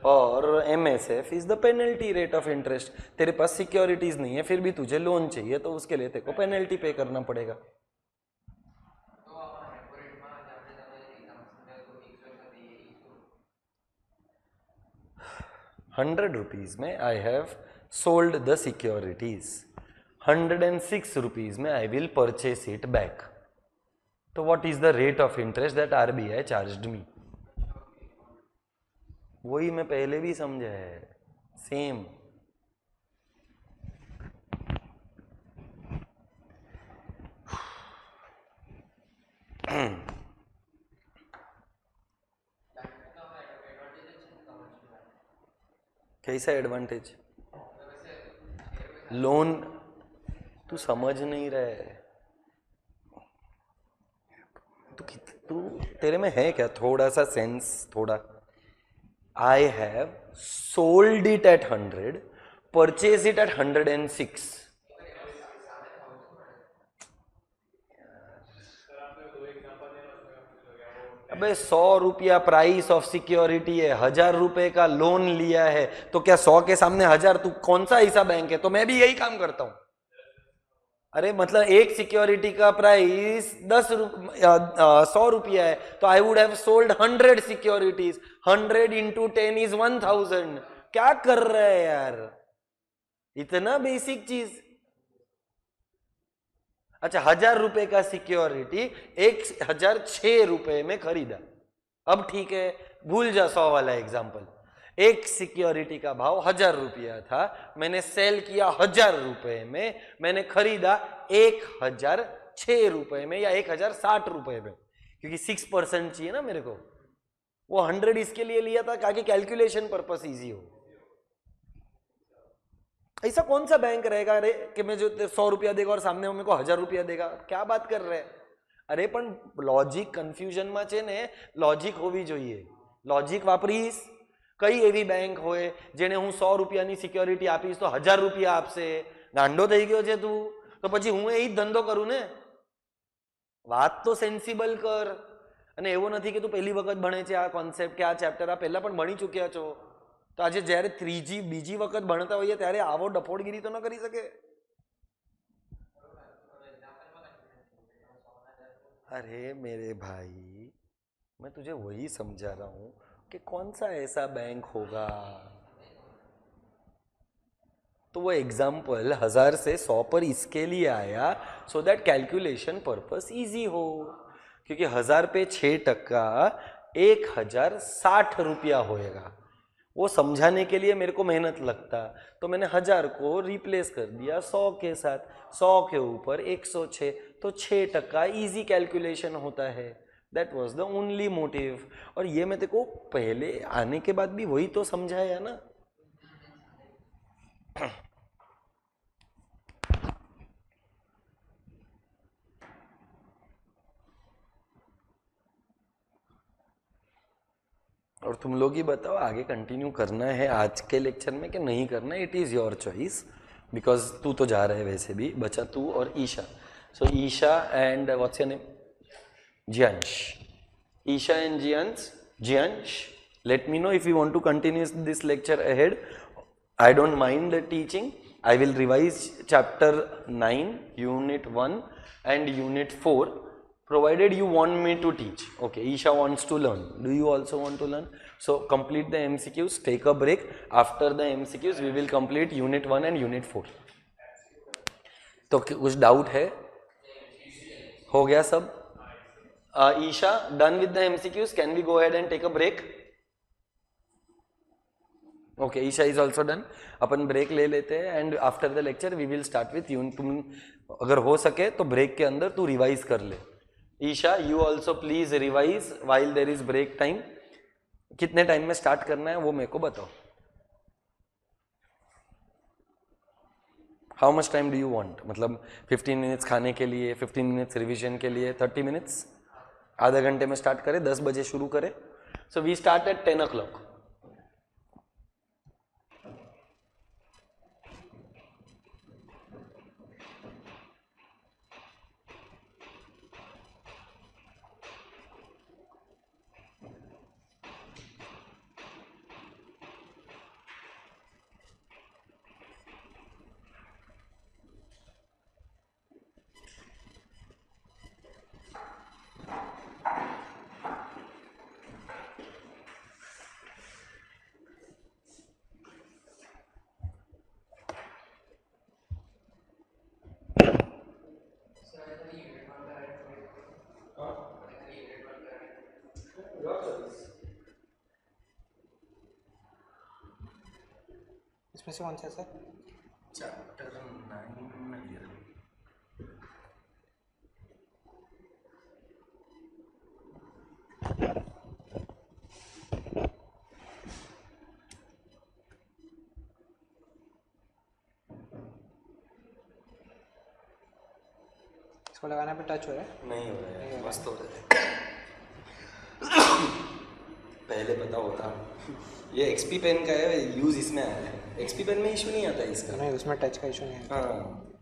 और MSF is the penalty rate of interest. तेरे पास सिक्योरिटीज नहीं है फिर भी तुझे लोन चाहिए, तो उसके लिए तेरे को पेनल्टी पे करना पड़ेगा। ₹100 में I have sold the securities, 106 rupees में I will purchase it back. तो what is the rate of interest that RBI charged me? वही मैं पहले भी समझा है, सेम। कैसा एडवांटेज? लोन तू समझ नहीं रहा है, तू तेरे में है क्या थोड़ा सा सेंस थोड़ा? आई have sold it at 100, purchase it at 106. अबे 100 रुपया प्राइस ऑफ सिक्योरिटी है, 1000 रुपए का लोन लिया है, तो क्या 100 के सामने 1000? तू कौन सा ऐसा बैंक है? तो मैं भी यही काम करता हूं. अरे मतलब एक सिक्योरिटी का प्राइस 100 रुपया है, तो I would have sold 100 securities. 100 × 10 is 1000. क्या कर रहा है यार, इतना बेसिक चीज. अच्छा, 1000 रुपए का सिक्योरिटी 1006 रुपए में खरीदा. अब ठीक है, भूल जा 100 वाला एग्जाम्पल. एक सिक्योरिटी का भाव 1000 रुपया था, मैंने सेल किया 1000 रुपए में, मैंने खरीदा 1006 रुपए में या 1060 रुपए में, क्योंकि 6% चाहिए ना मेरे को. वो 100 इसके लिए लिया था ताकि कैलकुलेशन पर्पस इजी हो. ऐसा कौन सा बैंक रहेगा अरे कि मैं जो 100 रुपया देगा और सामने मेरे को 1000 रुपया देगा? क्या बात कर रहे हैं? अरे पण लॉजिक कन्फ्यूजन में છે ને लॉजिक होवी જોઈએ. लॉजिक वापरीश. कई एवी बैंक होय जेने હું 100 રૂપિયાની સિક્યોરિટી આપીશ તો 1000 રૂપિયા આપશે. ગાંડો થઈ ગયો છે તું? તો પછી હું એ જ ધંધો કરું ને. વાત તો સેન્સિબલ કર. અને એવો નથી કે તું પહેલી વખત ભણે છે આ કોન્સેપ્ટ કે આ ચેપ્ટર આ પહેલા પણ ભણી ચૂક્યા છો. તો આજે જ્યારે બીજી વખત ભણતા હોઈએ ત્યારે આવો ડફોડગીરી તો ન કરી શકે. अरे मेरे भाई, मैं तुझे वही समझा रहा हूं कि कौन सा ऐसा बैंक होगा. तो वो एग्जाम्पल 1000 से 100 पर इसके लिए आया so that calculation purpose easy हो. क्योंकि 1000 पे 6% 1060 रुपया होएगा. वो समझाने के लिए मेरे को मेहनत लगता, तो मैंने 1000 को रिप्लेस कर दिया 100 के साथ. 100 के ऊपर 106, तो 6% इजी कैलकुलेशन होता है. That was the only motive. और ये मैं तेको पहले आने के बाद भी वही तो समझाया ना. और तुम लोग ही बताओ आगे कंटिन्यू करना है आज के लेक्चर में कि नहीं करना. It is your choice, because तू तो जा रहा है वैसे भी. बचा तू और Isha. So Isha and what's your name? Jiyansh. Isha and Jiyansh, let me know if you want to continue this lecture ahead. I don't mind the teaching. I will revise chapter 9, unit 1 and unit 4, provided you want me to teach. Okay, Isha wants to learn. Do you also want to learn? So complete the MCQs, take a break. After the MCQs, we will complete unit 1 and unit 4. तो कुछ doubt है? हो गया सब? Isha, done with the MCQs? Can we go ahead and take a break? Okay, Isha is also done. अपन break ले लेते हैं and after the lecture we will start with you. तुम अगर हो सके तो ब्रेक के अंदर तू रिवाइज कर ले. Isha, you also please revise while there is break time. कितने टाइम में स्टार्ट करना है वो मेरे को बताओ. How much time do you want? मतलब 15 मिनट्स खाने के लिए, 15 मिनट्स रिविजन के लिए, 30 मिनट्स, आधा घंटे में स्टार्ट करें, 10 बजे शुरू करें. So we start at 10 o'clock. इसमें से कौन सा है सर? चैप्टर 9. इसको लगाने पे टच हो रहा है? नहीं हो रहा है, मस्त हो रहा है। पहले पता होता। ये एक्सपी पेन का है, यूज़ इसमें आया है। एक्सपी पेन में इशू नहीं आता है इसका। नहीं, उसमें टच का इशू नहीं है। हाँ,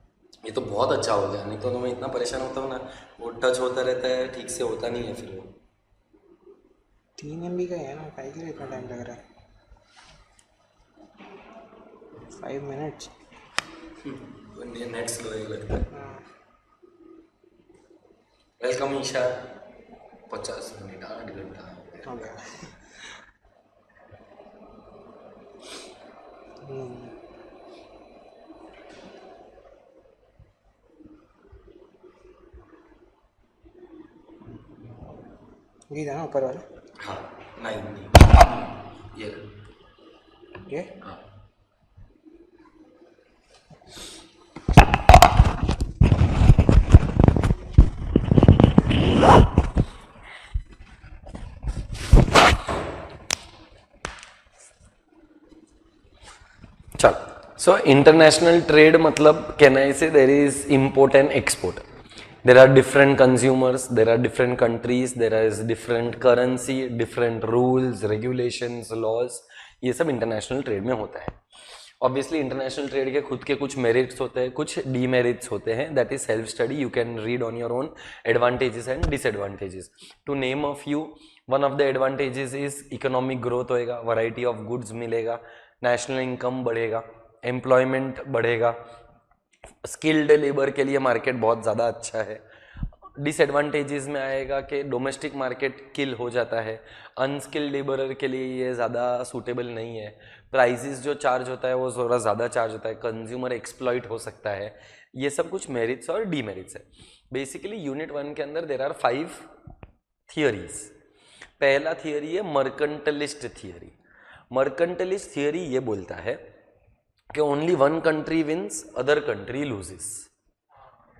ये तो बहुत अच्छा हो गया, नहीं तो मैं इतना परेशान होता हूँ ना, वो टच होता रहता है, ठीक से होता नहीं है फिर वो। 3 MB का है ना, काहे के लिए इतना टाइम लग रहा है? 5 मिनट्स। नेट स्लो ही लगता है। हाँ, वेलकम ईशा। 50 मिनट 8 घंटा हो गया। ये था ना ऊपर वाला? हाँ, नहीं ये ये हाँ। चल, सो इंटरनेशनल ट्रेड मतलब कैन आई से there is import and export. There are different consumers, there are different countries, there is different currency, different rules, regulations, laws. ये सब इंटरनेशनल ट्रेड में होता है. ऑब्वियसली इंटरनेशनल ट्रेड के खुद के कुछ मेरिट्स होते हैं, कुछ डीमेरिट्स होते हैं. That is self study, you can read on your own advantages and disadvantages. To name a few, one of the advantages is economic growth होएगा, वैरायटी ऑफ गुड्स मिलेगा, नेशनल इनकम बढ़ेगा, employment बढ़ेगा, skilled labour के लिए market बहुत ज़्यादा अच्छा है. डिसएडवांटेजेस में आएगा कि डोमेस्टिक मार्केट किल हो जाता है, अनस्किल्ड लेबरर के लिए ये ज़्यादा सूटेबल नहीं है, प्राइसेस जो चार्ज होता है वो थोड़ा ज़्यादा चार्ज होता है, कंज्यूमर एक्सप्लॉइट हो सकता है. ये सब कुछ मेरिट्स और डीमेरिट्स है. बेसिकली यूनिट 1 के अंदर देर आर 5 थियरीज. पहला थियरी है मर्केंटलिस्ट थियरी. मर्केंटलिस्ट थियरी ये बोलता है कि only one country wins, other country loses,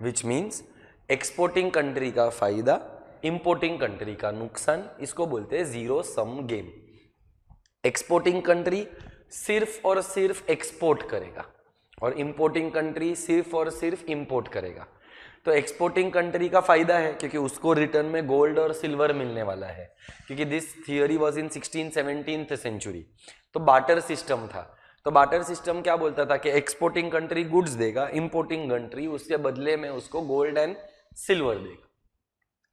which means exporting country का फायदा, इंपोर्टिंग कंट्री का नुकसान. इसको बोलते हैं zero sum game. Exporting country सिर्फ और सिर्फ एक्सपोर्ट करेगा और इंपोर्टिंग कंट्री सिर्फ और सिर्फ इंपोर्ट करेगा. तो एक्सपोर्टिंग कंट्री का फायदा है क्योंकि उसको रिटर्न में गोल्ड और सिल्वर मिलने वाला है, क्योंकि this theory was in 16-17th century. तो बार्टर सिस्टम था. तो बार्टर सिस्टम क्या बोलता था कि एक्सपोर्टिंग कंट्री गुड्स देगा, इंपोर्टिंग कंट्री उसके बदले में उसको गोल्ड एंड सिल्वर देगा.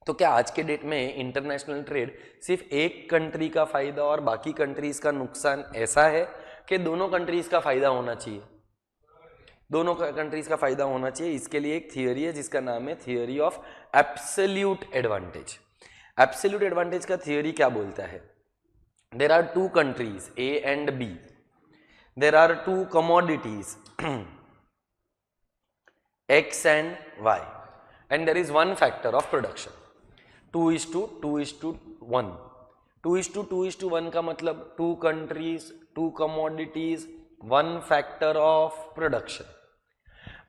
तो क्या आज के डेट में इंटरनेशनल ट्रेड सिर्फ एक कंट्री का फायदा और बाकी कंट्रीज का नुकसान ऐसा है कि दोनों कंट्रीज का फायदा होना चाहिए? दोनों कंट्रीज का फायदा होना चाहिए. इसके लिए एक थियरी है जिसका नाम है theory of absolute advantage. Absolute advantage का थियरी क्या बोलता है? There are 2 countries A and B. There are 2 commodities X and Y, and there is one factor of production. 2:2:1. 2:2:1 का मतलब 2 countries, 2 commodities, 1 factor of production.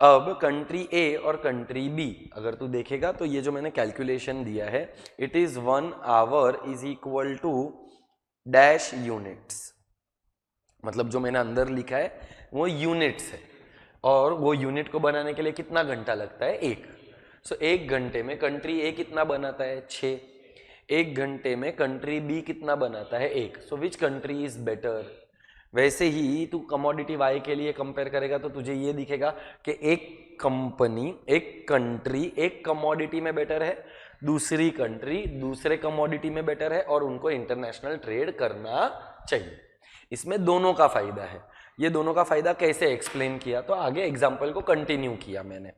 अब country ए और country B अगर तू देखेगा तो ये जो मैंने कैलकुलेशन दिया है, it is 1 hour is equal to dash units. मतलब जो मैंने अंदर लिखा है वो यूनिट्स है, और वो यूनिट को बनाने के लिए कितना घंटा लगता है? 1. सो 1 घंटे में कंट्री ए कितना बनाता है? 6. 1 घंटे में कंट्री बी कितना बनाता है? 1. सो विच कंट्री इज बेटर? वैसे ही तू कमोडिटी वाई के लिए कंपेयर करेगा तो तुझे ये दिखेगा कि एक कंपनी, एक कंट्री एक कमोडिटी में बेटर है, दूसरी कंट्री दूसरे कमोडिटी में बेटर है, और उनको इंटरनेशनल ट्रेड करना चाहिए. इसमें दोनों का फायदा है. ये दोनों का फायदा कैसे एक्सप्लेन किया? तो आगे एग्जाम्पल को कंटिन्यू किया मैंने.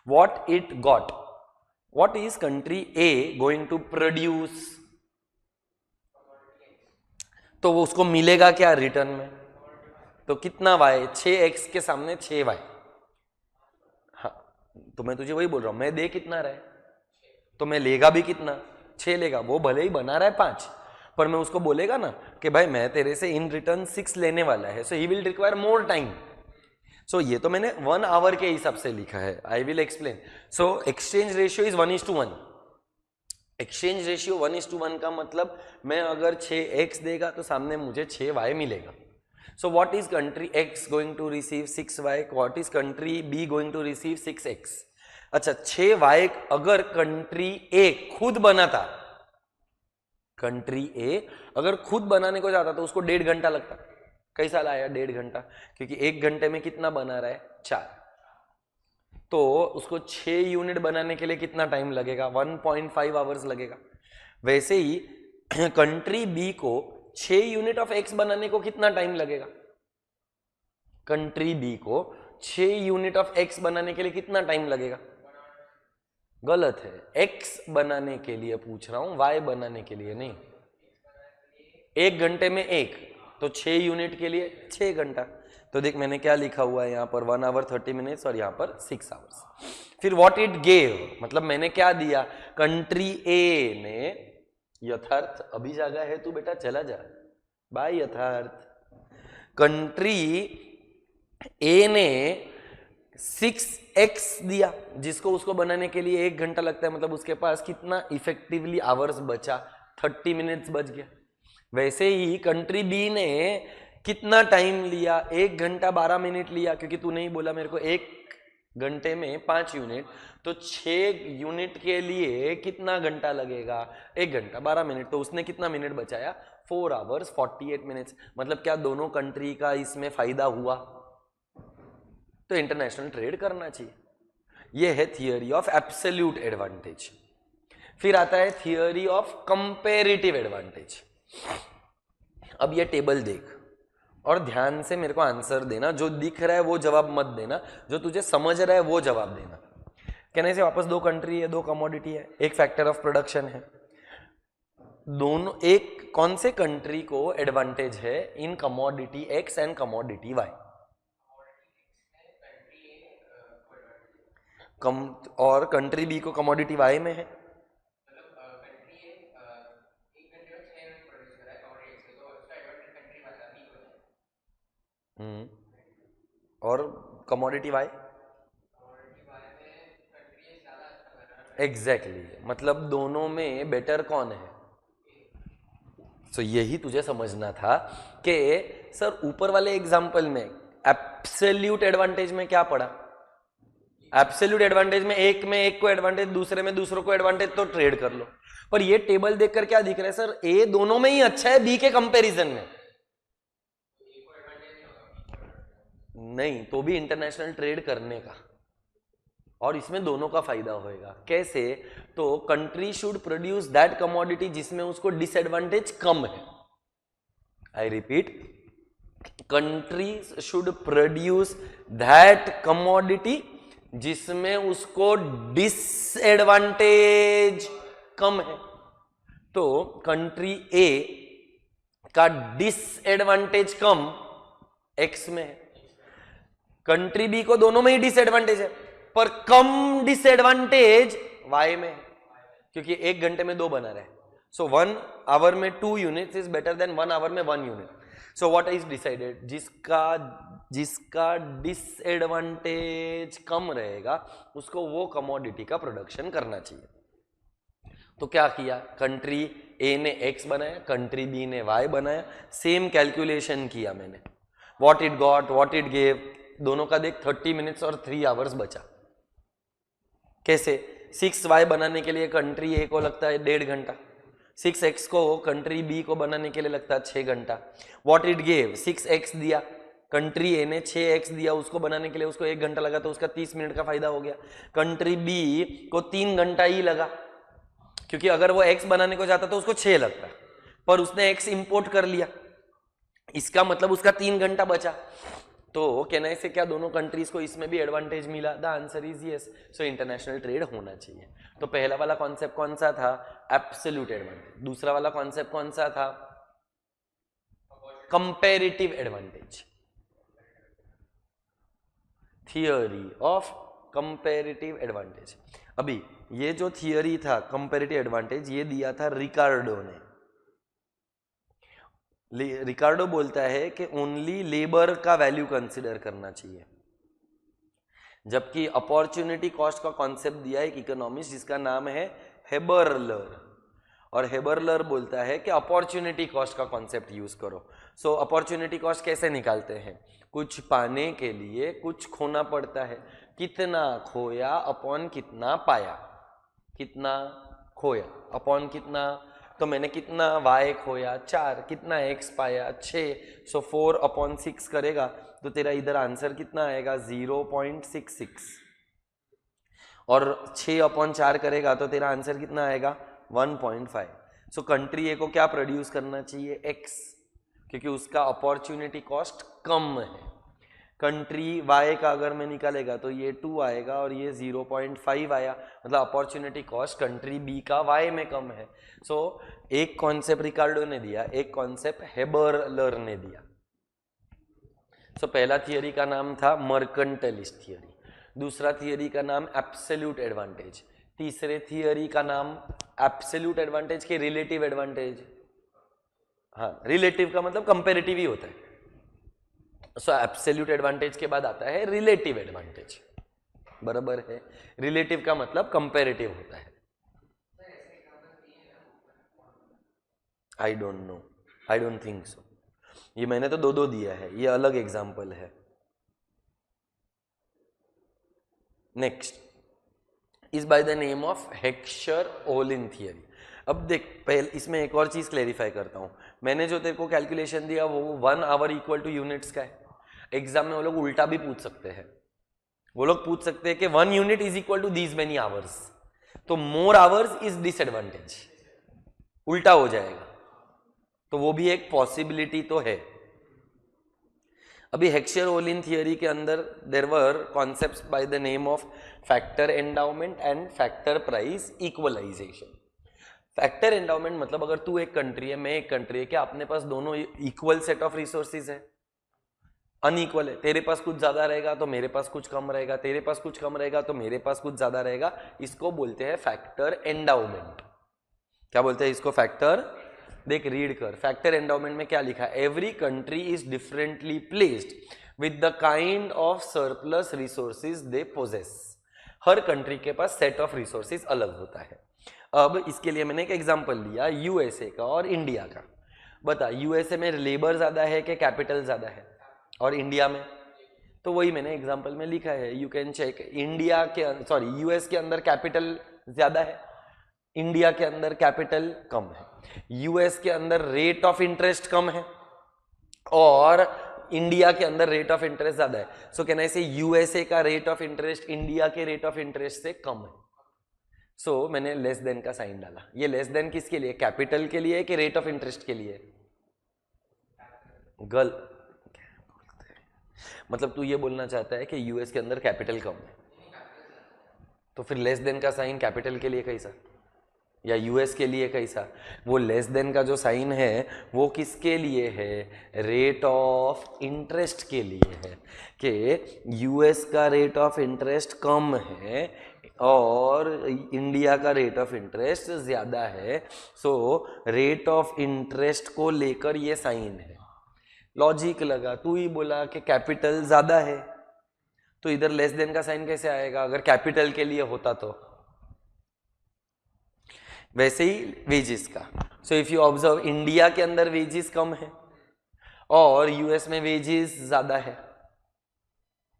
What it got, what is country a going to produce? तो वो उसको मिलेगा क्या रिटर्न में? तो कितना वाई? 6x के सामने 6y. हाँ, तो मैं तुझे वही बोल रहा हूं, मैं दे कितना रहा है तो मैं लेगा भी कितना? 6 लेगा. वो भले ही बना रहा है 5, पर मैं उसको बोलेगा ना कि भाई मैं तेरे से इन रिटर्न 6 लेने वाला है, so he will require more time. So ये तो मैंने 1 आवर के हिसाब से लिखा है. I will explain. So exchange ratio is 1:1. Exchange ratio 1:1 का मतलब मैं अगर 6x देगा तो सामने मुझे 6y मिलेगा. So what is country x going to receive? 6y. What is country b going to receive? 6x. अच्छा 6y अगर कंट्री ए खुद बनाता, कंट्री ए अगर खुद बनाने को जाता तो उसको 1.5 घंटा लगता। कैसा लाया 1.5 घंटा? क्योंकि 1 घंटे में कितना बना रहा है? 4। तो उसको 6 यूनिट बनाने के लिए कितना टाइम लगेगा? 1.5 आवर्स लगेगा। वैसे ही कंट्री बी को 6 यूनिट ऑफ एक्स बनाने को कितना टाइम लगेगा? कंट्री बी को 6 यूनिट ऑफ एक्स बनाने के लिए कितना टाइम लगेगा? गलत है, एक्स बनाने के लिए पूछ रहा हूं, वाई बनाने के लिए नहीं। 1 घंटे में 1, तो 6 यूनिट के लिए 6 घंटा। तो देख मैंने क्या लिखा हुआ है यहाँ पर 1 आवर 30 मिनट्स और यहाँ पर 6 आवर्स। फिर व्हाट इट गेव, मतलब मैंने क्या दिया? कंट्री ए ने यथार्थ, अभी जागा है तू बेटा, चला जा बाय यथार्थ। कंट्री ए ने 6x दिया, जिसको उसको बनाने के लिए 1 घंटा लगता है, मतलब उसके पास कितना इफेक्टिवली आवर्स बचा? 30 मिनट्स बच गया। वैसे ही कंट्री बी ने कितना टाइम लिया? 1 घंटा 12 मिनट लिया, क्योंकि तू नहीं बोला मेरे को 1 घंटे में 5 यूनिट, तो 6 यूनिट के लिए कितना घंटा लगेगा? 1 घंटा 12 मिनट, तो उसने कितना मिनट बचाया? 4 आवर्स 48 मिनट्स। मतलब क्या दोनों कंट्री का इसमें फायदा हुआ? तो इंटरनेशनल ट्रेड करना चाहिए। यह है थियरी ऑफ एब्सोल्यूट एडवांटेज। फिर आता है थियरी ऑफ कंपैरेटिव एडवांटेज। अब ये टेबल देख और ध्यान से मेरे को आंसर देना, जो दिख रहा है वो जवाब मत देना, जो तुझे समझ रहा है वो जवाब देना। कहने से वापस 2 कंट्री है, 2 कमोडिटी है, एक फैक्टर ऑफ प्रोडक्शन है। दोनों एक कौन से कंट्री को एडवांटेज है in commodity X and commodity Y? और कंट्री बी को कमोडिटी वाई में है। और कमोडिटी वाई एग्जैक्टली, मतलब दोनों में बेटर कौन है? तो यही तुझे समझना था कि सर ऊपर वाले एग्जांपल में एब्सोल्यूट एडवांटेज में क्या पड़ा? एब्सोल्यूट एडवांटेज में एक को एडवांटेज, दूसरे में दूसरों को एडवांटेज, तो ट्रेड कर लो। पर ये टेबल देखकर क्या दिख रहा है? सर ए दोनों में ही अच्छा है बी के कंपैरिजन में। नहीं, तो भी इंटरनेशनल ट्रेड करने का, और इसमें दोनों का फायदा होएगा। कैसे? तो country should produce that commodity जिसमें उसको डिसएडवांटेज कम है। I repeat, country should produce that commodity जिसमें उसको डिसएडवांटेज कम है। तो कंट्री ए का डिसएडवांटेज कम एक्स में है, कंट्री बी को दोनों में ही डिसएडवांटेज है, पर कम डिसएडवांटेज वाई में है, क्योंकि 1 घंटे में 2 बना रहे। सो 1 आवर में 2 units is better than 1 hour में 1 unit. So what is decided? जिसका डिसएडवांटेज कम रहेगा उसको वो कमोडिटी का प्रोडक्शन करना चाहिए। तो क्या किया? कंट्री ए ने एक्स बनाया, कंट्री बी ने वाई बनाया, सेम कैलकुलेशन किया मैंने। What it got, what it gave, दोनों का देख 30 मिनट्स और 3 आवर्स बचा। कैसे? 6y बनाने के लिए कंट्री ए को लगता है 1.5 घंटा, 6x को कंट्री बी को बनाने के लिए लगता है 6 घंटा। What it gave? 6x दिया, कंट्री ए ने 6x दिया, उसको बनाने के लिए उसको 1 घंटा लगा, तो उसका 30 मिनट का फायदा हो गया। कंट्री बी को 3 घंटा ही लगा, क्योंकि अगर वो x बनाने को जाता तो उसको 6 लगता, पर उसने x इंपोर्ट कर लिया, इसका मतलब उसका 3 घंटा बचा। तो कहने से क्या दोनों कंट्रीज को इसमें भी एडवांटेज मिला? The answer is yes. So international trade होना चाहिए। तो पहला वाला कॉन्सेप्ट कौन सा था? Absolute advantage. दूसरा वाला कॉन्सेप्ट कौन सा था? Comparative advantage. Theory of comparative advantage. अभी ये जो थियरी था कंपैरेटिव एडवांटेज, ये दिया था रिकार्डो ने। रिकार्डो बोलता है कि ओनली लेबर का वैल्यू कंसिडर करना चाहिए, जबकि अपॉर्चुनिटी कॉस्ट का कॉन्सेप्ट दिया है एक इकोनॉमिस्ट जिसका नाम है हेबरलर, और हेबरलर बोलता है कि अपॉर्चुनिटी कॉस्ट का कॉन्सेप्ट यूज करो। सो अपॉर्चुनिटी कॉस्ट कैसे निकालते हैं? कुछ पाने के लिए कुछ खोना पड़ता है, कितना खोया अपॉन कितना पाया, कितना खोया अपॉन कितना, तो मैंने कितना y खोया 4, कितना x पाया 6, सो 4 अपॉन 6 करेगा तो तेरा इधर आंसर कितना आएगा 0.66, और 6 अपॉन 4 करेगा तो तेरा आंसर कितना आएगा 1.5। सो कंट्री ए को क्या प्रोड्यूस करना चाहिए x, क्योंकि उसका अपॉर्चुनिटी कॉस्ट कम है। कंट्री y का अगर मैं निकालेगा तो ये 2 आएगा और ये 0.5 आया, मतलब अपॉर्चुनिटी कॉस्ट कंट्री b का y में कम है। सो एक कॉन्सेप्ट रिकार्डो ने दिया, एक कॉन्सेप्ट हेबरलर ने दिया। सो पहला थियरी का नाम था मर्केंटाइलिस्ट थियरी, दूसरा थियरी का नाम एब्सोल्यूट एडवांटेज, तीसरे थियरी का नाम एब्सोल्यूट एडवांटेज के रिलेटिव एडवांटेज। हाँ, रिलेटिव का मतलब कंपेरेटिव ही होता है। सो एब्सोल्यूट एडवांटेज के बाद आता है रिलेटिव एडवांटेज, बराबर है। रिलेटिव का मतलब कंपेरेटिव होता है। I don't know, I don't think so. ये मैंने तो दो दिया है, ये अलग एग्जाम्पल है। Next is by the name of Heckscher Ohlin theory. अब देख, पहले इसमें एक और चीज क्लेरिफाई करता हूं। मैंने जो तेरे को कैलकुलेशन दिया वो 1 आवर इक्वल टू यूनिट्स का है। एग्जाम में वो लोग उल्टा भी पूछ सकते हैं, वो लोग पूछ सकते हैं कि 1 unit is equal to these many hours, तो मोर आवर्स इज डिसएडवांटेज, उल्टा हो जाएगा, तो वो भी एक पॉसिबिलिटी तो है। अभी हेक्सचर-ओलिन थियरी के अंदर there were concepts by the name of factor endowment and factor price equalization. Factor endowment मतलब अगर तू एक कंट्री है, मैं एक कंट्री है, क्या अपने पास दोनों इक्वल सेट ऑफ रिसोर्सेज है? अनइक्वल है। तेरे पास कुछ ज्यादा रहेगा तो मेरे पास कुछ कम रहेगा, तेरे पास कुछ कम रहेगा तो मेरे पास कुछ ज्यादा रहेगा। इसको बोलते हैं फैक्टर एंडाउमेंट। क्या बोलते हैं इसको? फैक्टर। देख, रीड कर, फैक्टर एंडाउमेंट में क्या लिखा है? Every country is differently placed with the kind of surplus resources they possess. Her country के पास सेट ऑफ रिसोर्सेज अलग होता है। अब इसके लिए मैंने एक एग्जांपल लिया यूएसए का और इंडिया का। बता, यूएसए में लेबर ज्यादा है कि कैपिटल ज्यादा है? और इंडिया में? तो वही मैंने एग्जांपल में लिखा है, यू कैन चेक। इंडिया के यूएस के अंदर कैपिटल ज्यादा है, इंडिया के अंदर कैपिटल कम है। यूएस के अंदर रेट ऑफ इंटरेस्ट कम है और इंडिया के अंदर रेट ऑफ इंटरेस्ट ज्यादा है। सो कैन आई से यूएसए का रेट ऑफ इंटरेस्ट इंडिया के रेट ऑफ इंटरेस्ट से कम है। सो मैंने लेस देन का साइन डाला। ये लेस देन किसके लिए? कैपिटल के लिए कि रेट ऑफ इंटरेस्ट के लिए? मतलब तू ये बोलना चाहता है कि यूएस के अंदर कैपिटल कम है, तो फिर लेस देन का साइन कैपिटल के लिए कैसा या यूएस के लिए कैसा? वो लेस देन का जो साइन है वो किसके लिए है? रेट ऑफ इंटरेस्ट के लिए है, कि यूएस का रेट ऑफ इंटरेस्ट कम है और इंडिया का रेट ऑफ इंटरेस्ट ज्यादा है। सो रेट ऑफ इंटरेस्ट को लेकर ये साइन है। लॉजिक लगा, तू ही बोला कि कैपिटल ज्यादा है, तो इधर लेस देन का साइन कैसे आएगा अगर कैपिटल के लिए होता तो? वैसे ही वेजेस का। So if you observe, India के अंदर वेजेस कम है और यूएस में वेजेस ज्यादा है,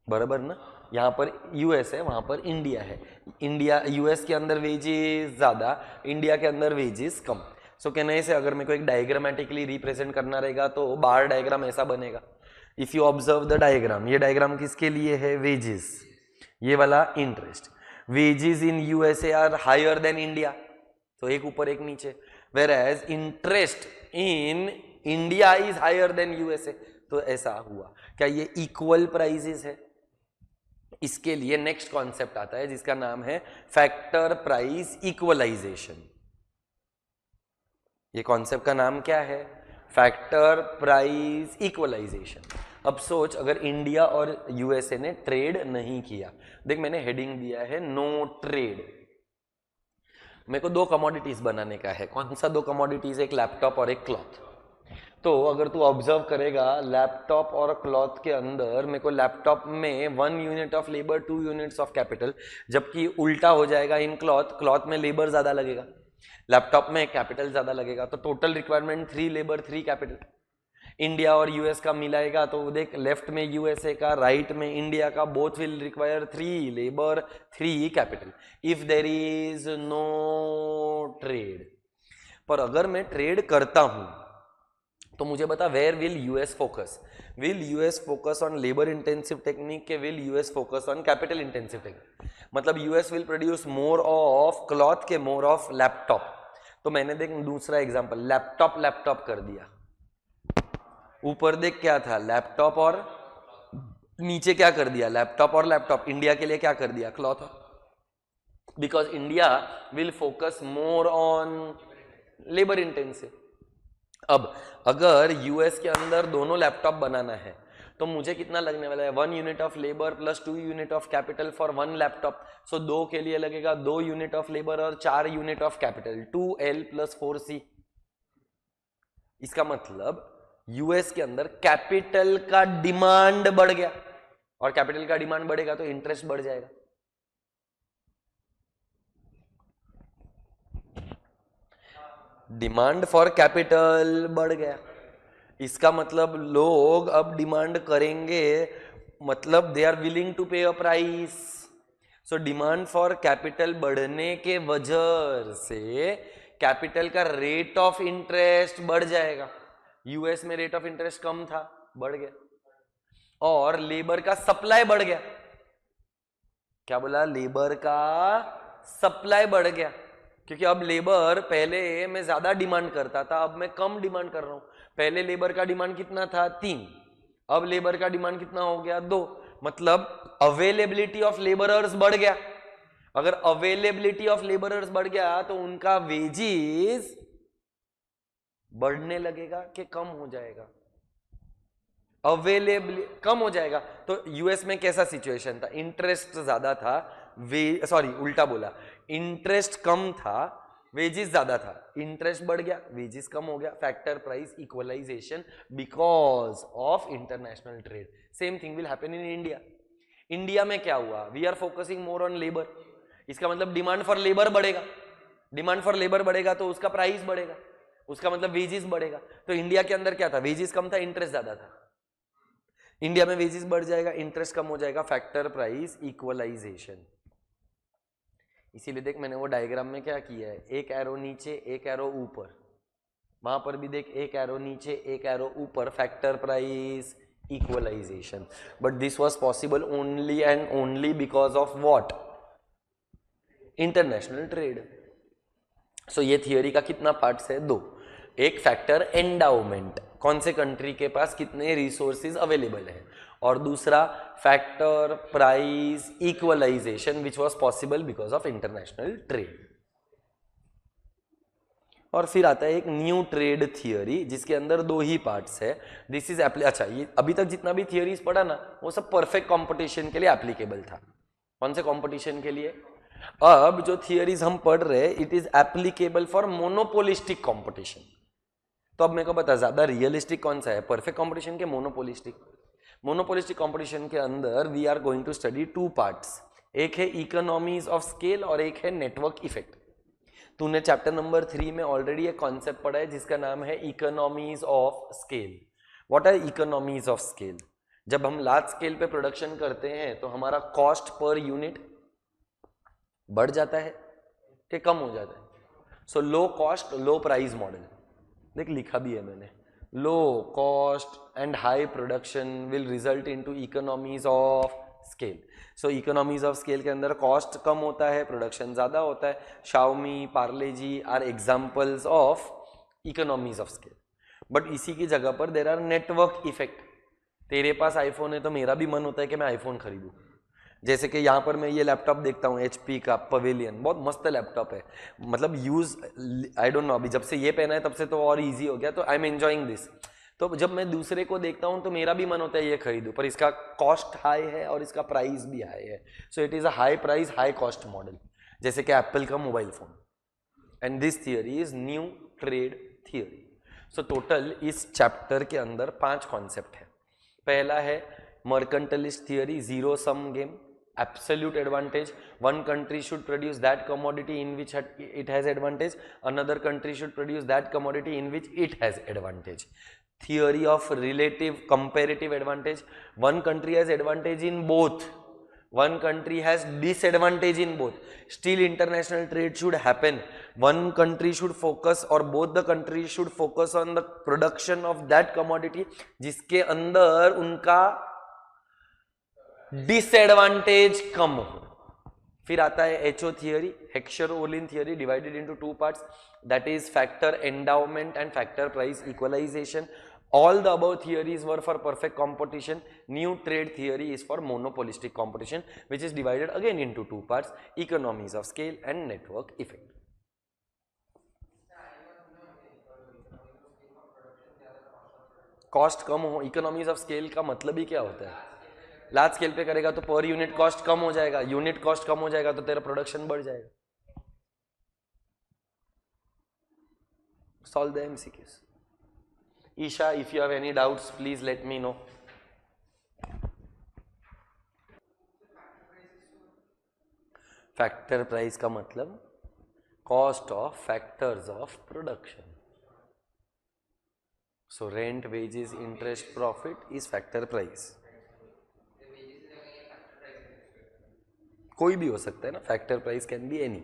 बराबर ना? यहां पर यूएस है, वहां पर इंडिया है। इंडिया यूएस के अंदर वेजेस ज्यादा, इंडिया के अंदर वेजेस कम। सो कहने से अगर मेरे को एक डायग्रामेटिकली रिप्रेजेंट करना रहेगा तो बार डायग्राम ऐसा बनेगा। If you observe the diagram, ये डायग्राम किसके लिए है? वेजेस, ये वाला interest. Wages in USA are higher than India, तो एक ऊपर एक नीचे। Whereas interest in India is higher than USA, तो ऐसा हुआ। क्या ये इक्वल प्राइसेस है? इसके लिए नेक्स्ट कॉन्सेप्ट आता है जिसका नाम है फैक्टर प्राइस इक्वलाइजेशन। ये कॉन्सेप्ट का नाम क्या है? Factor price equalization. अब सोच, अगर इंडिया और यूएसए ने ट्रेड नहीं किया, देख मैंने हेडिंग दिया है नो ट्रेड। मेरे को 2 कमोडिटीज बनाने का है। कौन सा 2 कमोडिटीज? एक लैपटॉप और एक क्लॉथ। तो अगर तू ऑब्जर्व करेगा, लैपटॉप और क्लॉथ के अंदर मेरे को लैपटॉप में 1 unit of labour 2 units of capital, जबकि उल्टा हो जाएगा इन क्लॉथ में लेबर ज्यादा लगेगा, लैपटॉप में कैपिटल ज्यादा लगेगा। तो total requirement 3 labour 3 capital. India और यूएस का मिलाएगा तो देख, लेफ्ट में यूएसए का, राइट में इंडिया का, both will require 3 labour 3 capital if there is no trade. पर अगर मैं ट्रेड करता हूं तो मुझे बता, where will US focus? Will US focus on labour intensive technique के will US focus on capital intensive technique? मतलब US will produce more of cloth के मोर ऑफ लैपटॉप। तो मैंने देख दूसरा एग्जांपल, लैपटॉप कर दिया, ऊपर देख क्या था, लैपटॉप, और नीचे क्या कर दिया, लैपटॉप और लैपटॉप। इंडिया के लिए क्या कर दिया, cloth, because India will focus more on labour intensive. अब अगर यूएस के अंदर दोनों लैपटॉप बनाना है तो मुझे कितना लगने वाला है, 1 unit of labour plus 2 unit of capital for 1 laptop. So 2 के लिए लगेगा 2 यूनिट ऑफ लेबर और 4 unit of capital, 2L plus 4C। इसका मतलब यूएस के अंदर कैपिटल का डिमांड बढ़ गया, और कैपिटल का डिमांड बढ़ेगा तो इंटरेस्ट बढ़ जाएगा। डिमांड फॉर कैपिटल बढ़ गया, इसका मतलब लोग अब डिमांड करेंगे, मतलब they are willing to pay a price. So demand for capital बढ़ने के वजह से कैपिटल का रेट ऑफ इंटरेस्ट बढ़ जाएगा। यूएस में रेट ऑफ इंटरेस्ट कम था, बढ़ गया, और लेबर का सप्लाई बढ़ गया। क्या बोला, लेबर का सप्लाई बढ़ गया, क्योंकि अब लेबर, पहले मैं ज्यादा डिमांड करता था, अब मैं कम डिमांड कर रहा हूं। पहले लेबर का डिमांड कितना था, 3, अब लेबर का डिमांड कितना हो गया, 2। मतलब अवेलेबिलिटी ऑफ लेबरर्स बढ़ गया। अगर अवेलेबिलिटी ऑफ लेबरर्स बढ़ गया तो उनका वेजेस बढ़ने लगेगा कि कम हो जाएगा, अवेलेबल कम हो जाएगा। तो यूएस में कैसा सिचुएशन था, इंटरेस्ट ज्यादा था, उल्टा बोला, इंटरेस्ट कम था, वेजेस ज्यादा था, इंटरेस्ट बढ़ गया, वेजेस कम हो गया, factor price equalization because of international trade. Same thing will happen in India. India में क्या हुआ, we are focusing more on labour, इसका मतलब डिमांड फॉर लेबर बढ़ेगा, डिमांड फॉर लेबर बढ़ेगा तो उसका प्राइस बढ़ेगा, उसका मतलब वेजेस बढ़ेगा। तो इंडिया के अंदर क्या था, वेजेस कम था, इंटरेस्ट ज्यादा था। इंडिया में वेजेस बढ़ जाएगा, इंटरेस्ट कम हो जाएगा, फैक्टर प्राइस इक्वलाइजेशन। इसीलिए देख, मैंने वो डायग्राम में क्या किया है, एक एरो नीचे एक एरो ऊपर, वहां पर भी देख एक एरो नीचे एक एरो ऊपर, factor price equalisation. But this was possible only and only because of what, international trade. So ये थियोरी का कितना पार्ट्स है, 2। एक फैक्टर एंडाउमेंट, कौन से कंट्री के पास कितने रिसोर्सेज अवेलेबल है, और दूसरा factor price equalization which was possible because of international trade. और फिर आता है एक न्यू ट्रेड थियोरी जिसके अंदर 2 ही पार्ट्स है। दिस इज अच्छा, ये अभी तक जितना भी थियोरीज पढ़ा ना वो सब परफेक्ट कंपटीशन के लिए एप्लीकेबल था। कौन से कंपटीशन के लिए, अब जो थियोरीज हम पढ़ रहे हैं it is applicable for monopolistic competition. तो अब मेरे को बता, ज्यादा रियलिस्टिक कौन सा है, परफेक्ट कंपटीशन के मोनोपोलिस्टिक? मोनोपोलिस्टिक कंपटीशन के अंदर we are going to study 2 parts, एक है इकोनॉमीज ऑफ स्केल और एक है नेटवर्क इफेक्ट। तूने चैप्टर नंबर 3 में ऑलरेडी एक कॉन्सेप्ट पढ़ा है जिसका नाम है economies of scale. What are economies of scale? जब हम लार्ज स्केल पे प्रोडक्शन करते हैं तो हमारा कॉस्ट पर यूनिट बढ़ जाता है कि कम हो जाता है? So low cost low price model, देख लिखा भी है मैंने, low cost and high production will result into economies of scale. So economies of scale के अंदर कॉस्ट कम होता है, प्रोडक्शन ज्यादा होता है। Xiaomi, Parle G are examples of economies of scale. But इसी की जगह पर देयर आर नेटवर्क इफेक्ट। तेरे पास आईफोन है तो मेरा भी मन होता है कि मैं आईफोन खरीदूं। जैसे कि यहाँ पर मैं ये लैपटॉप देखता हूँ HP का पवेलियन, बहुत मस्त लैपटॉप है, मतलब यूज आई डोंट नो, अभी जब से ये पहना है तब से तो और इजी हो गया, तो आई एम एंजॉइंग दिस। तो जब मैं दूसरे को देखता हूँ तो मेरा भी मन होता है ये खरीदूं, पर इसका कॉस्ट हाई है और इसका प्राइस भी हाई है। So it is a high price high cost model, जैसे कि एप्पल का mobile phone. And this theory is new trade theory. So total इस चैप्टर के अंदर 5 कॉन्सेप्ट है। पहला है mercantilist theory, zero sum game, absolute advantage. One country should produce that commodity in which it has advantage, another country should produce that commodity in which it has advantage. theory of relative comparative advantage. One country has advantage in both, one country has disadvantage in both. Still international trade should happen. One country should focus or both the countries should focus on the production of that commodity जिसके अंदर उनका disadvantage कम हो. फिर आता है HO theory, Heckscher Ohlin theory, divided into two parts, that is factor endowment and factor price equalization. All the above theories were for perfect competition. New trade theory is for monopolistic competition, which is divided again into two parts: economies of scale and network effect. Cost कम हो, economies of scale का मतलब ही क्या होता है? Large scale पे करेगा तो पर यूनिट कॉस्ट कम हो जाएगा, यूनिट कॉस्ट कम हो जाएगा तो तेरा प्रोडक्शन बढ़ जाएगा. Solve the MCQs. Isha, if you have any doubts, please let me know. Factor price का मतलब cost of factors of production. So rent, wages, interest, profit is factor price. कोई भी हो सकता है ना, factor price can be any.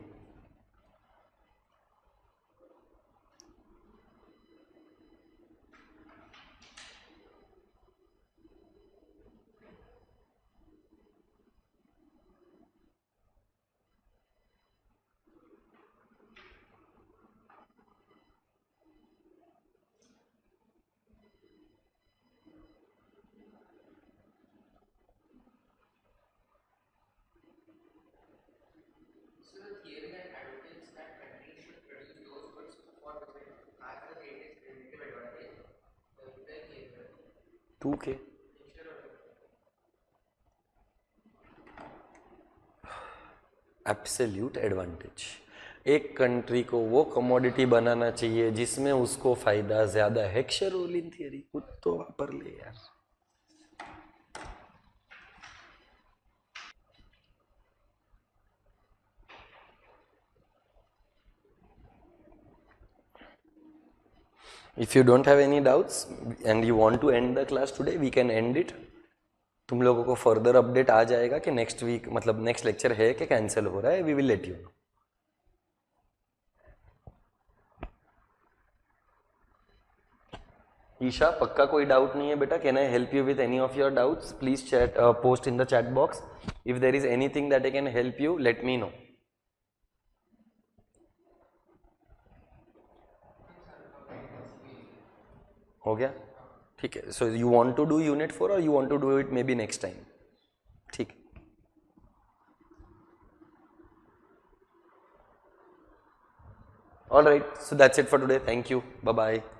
To के absolute advantage. एक कंट्री को वो कमोडिटी बनाना चाहिए जिसमें उसको फायदा ज्यादा है. हेक्सर-ओलिन थियरी खुद तो वापर ले यार. If you don't have any doubts and you want to end the class today, we can end it. तुम लोगों को फर्दर अपडेट आ जाएगा कि नेक्स्ट वीक मतलब नेक्स्ट लेक्चर है कि कैंसिल हो रहा है. We will let you know. Isha, पक्का कोई डाउट नहीं है बेटा? Can I help you with any of your doubts? Please chat post in the chat box. If there is anything that I can help you, let me know. हो गया? ठीक है. So you want to do unit 4 और you want to do it may be next time? ठीक. All right, so that's it for today. Thank you. Bye bye.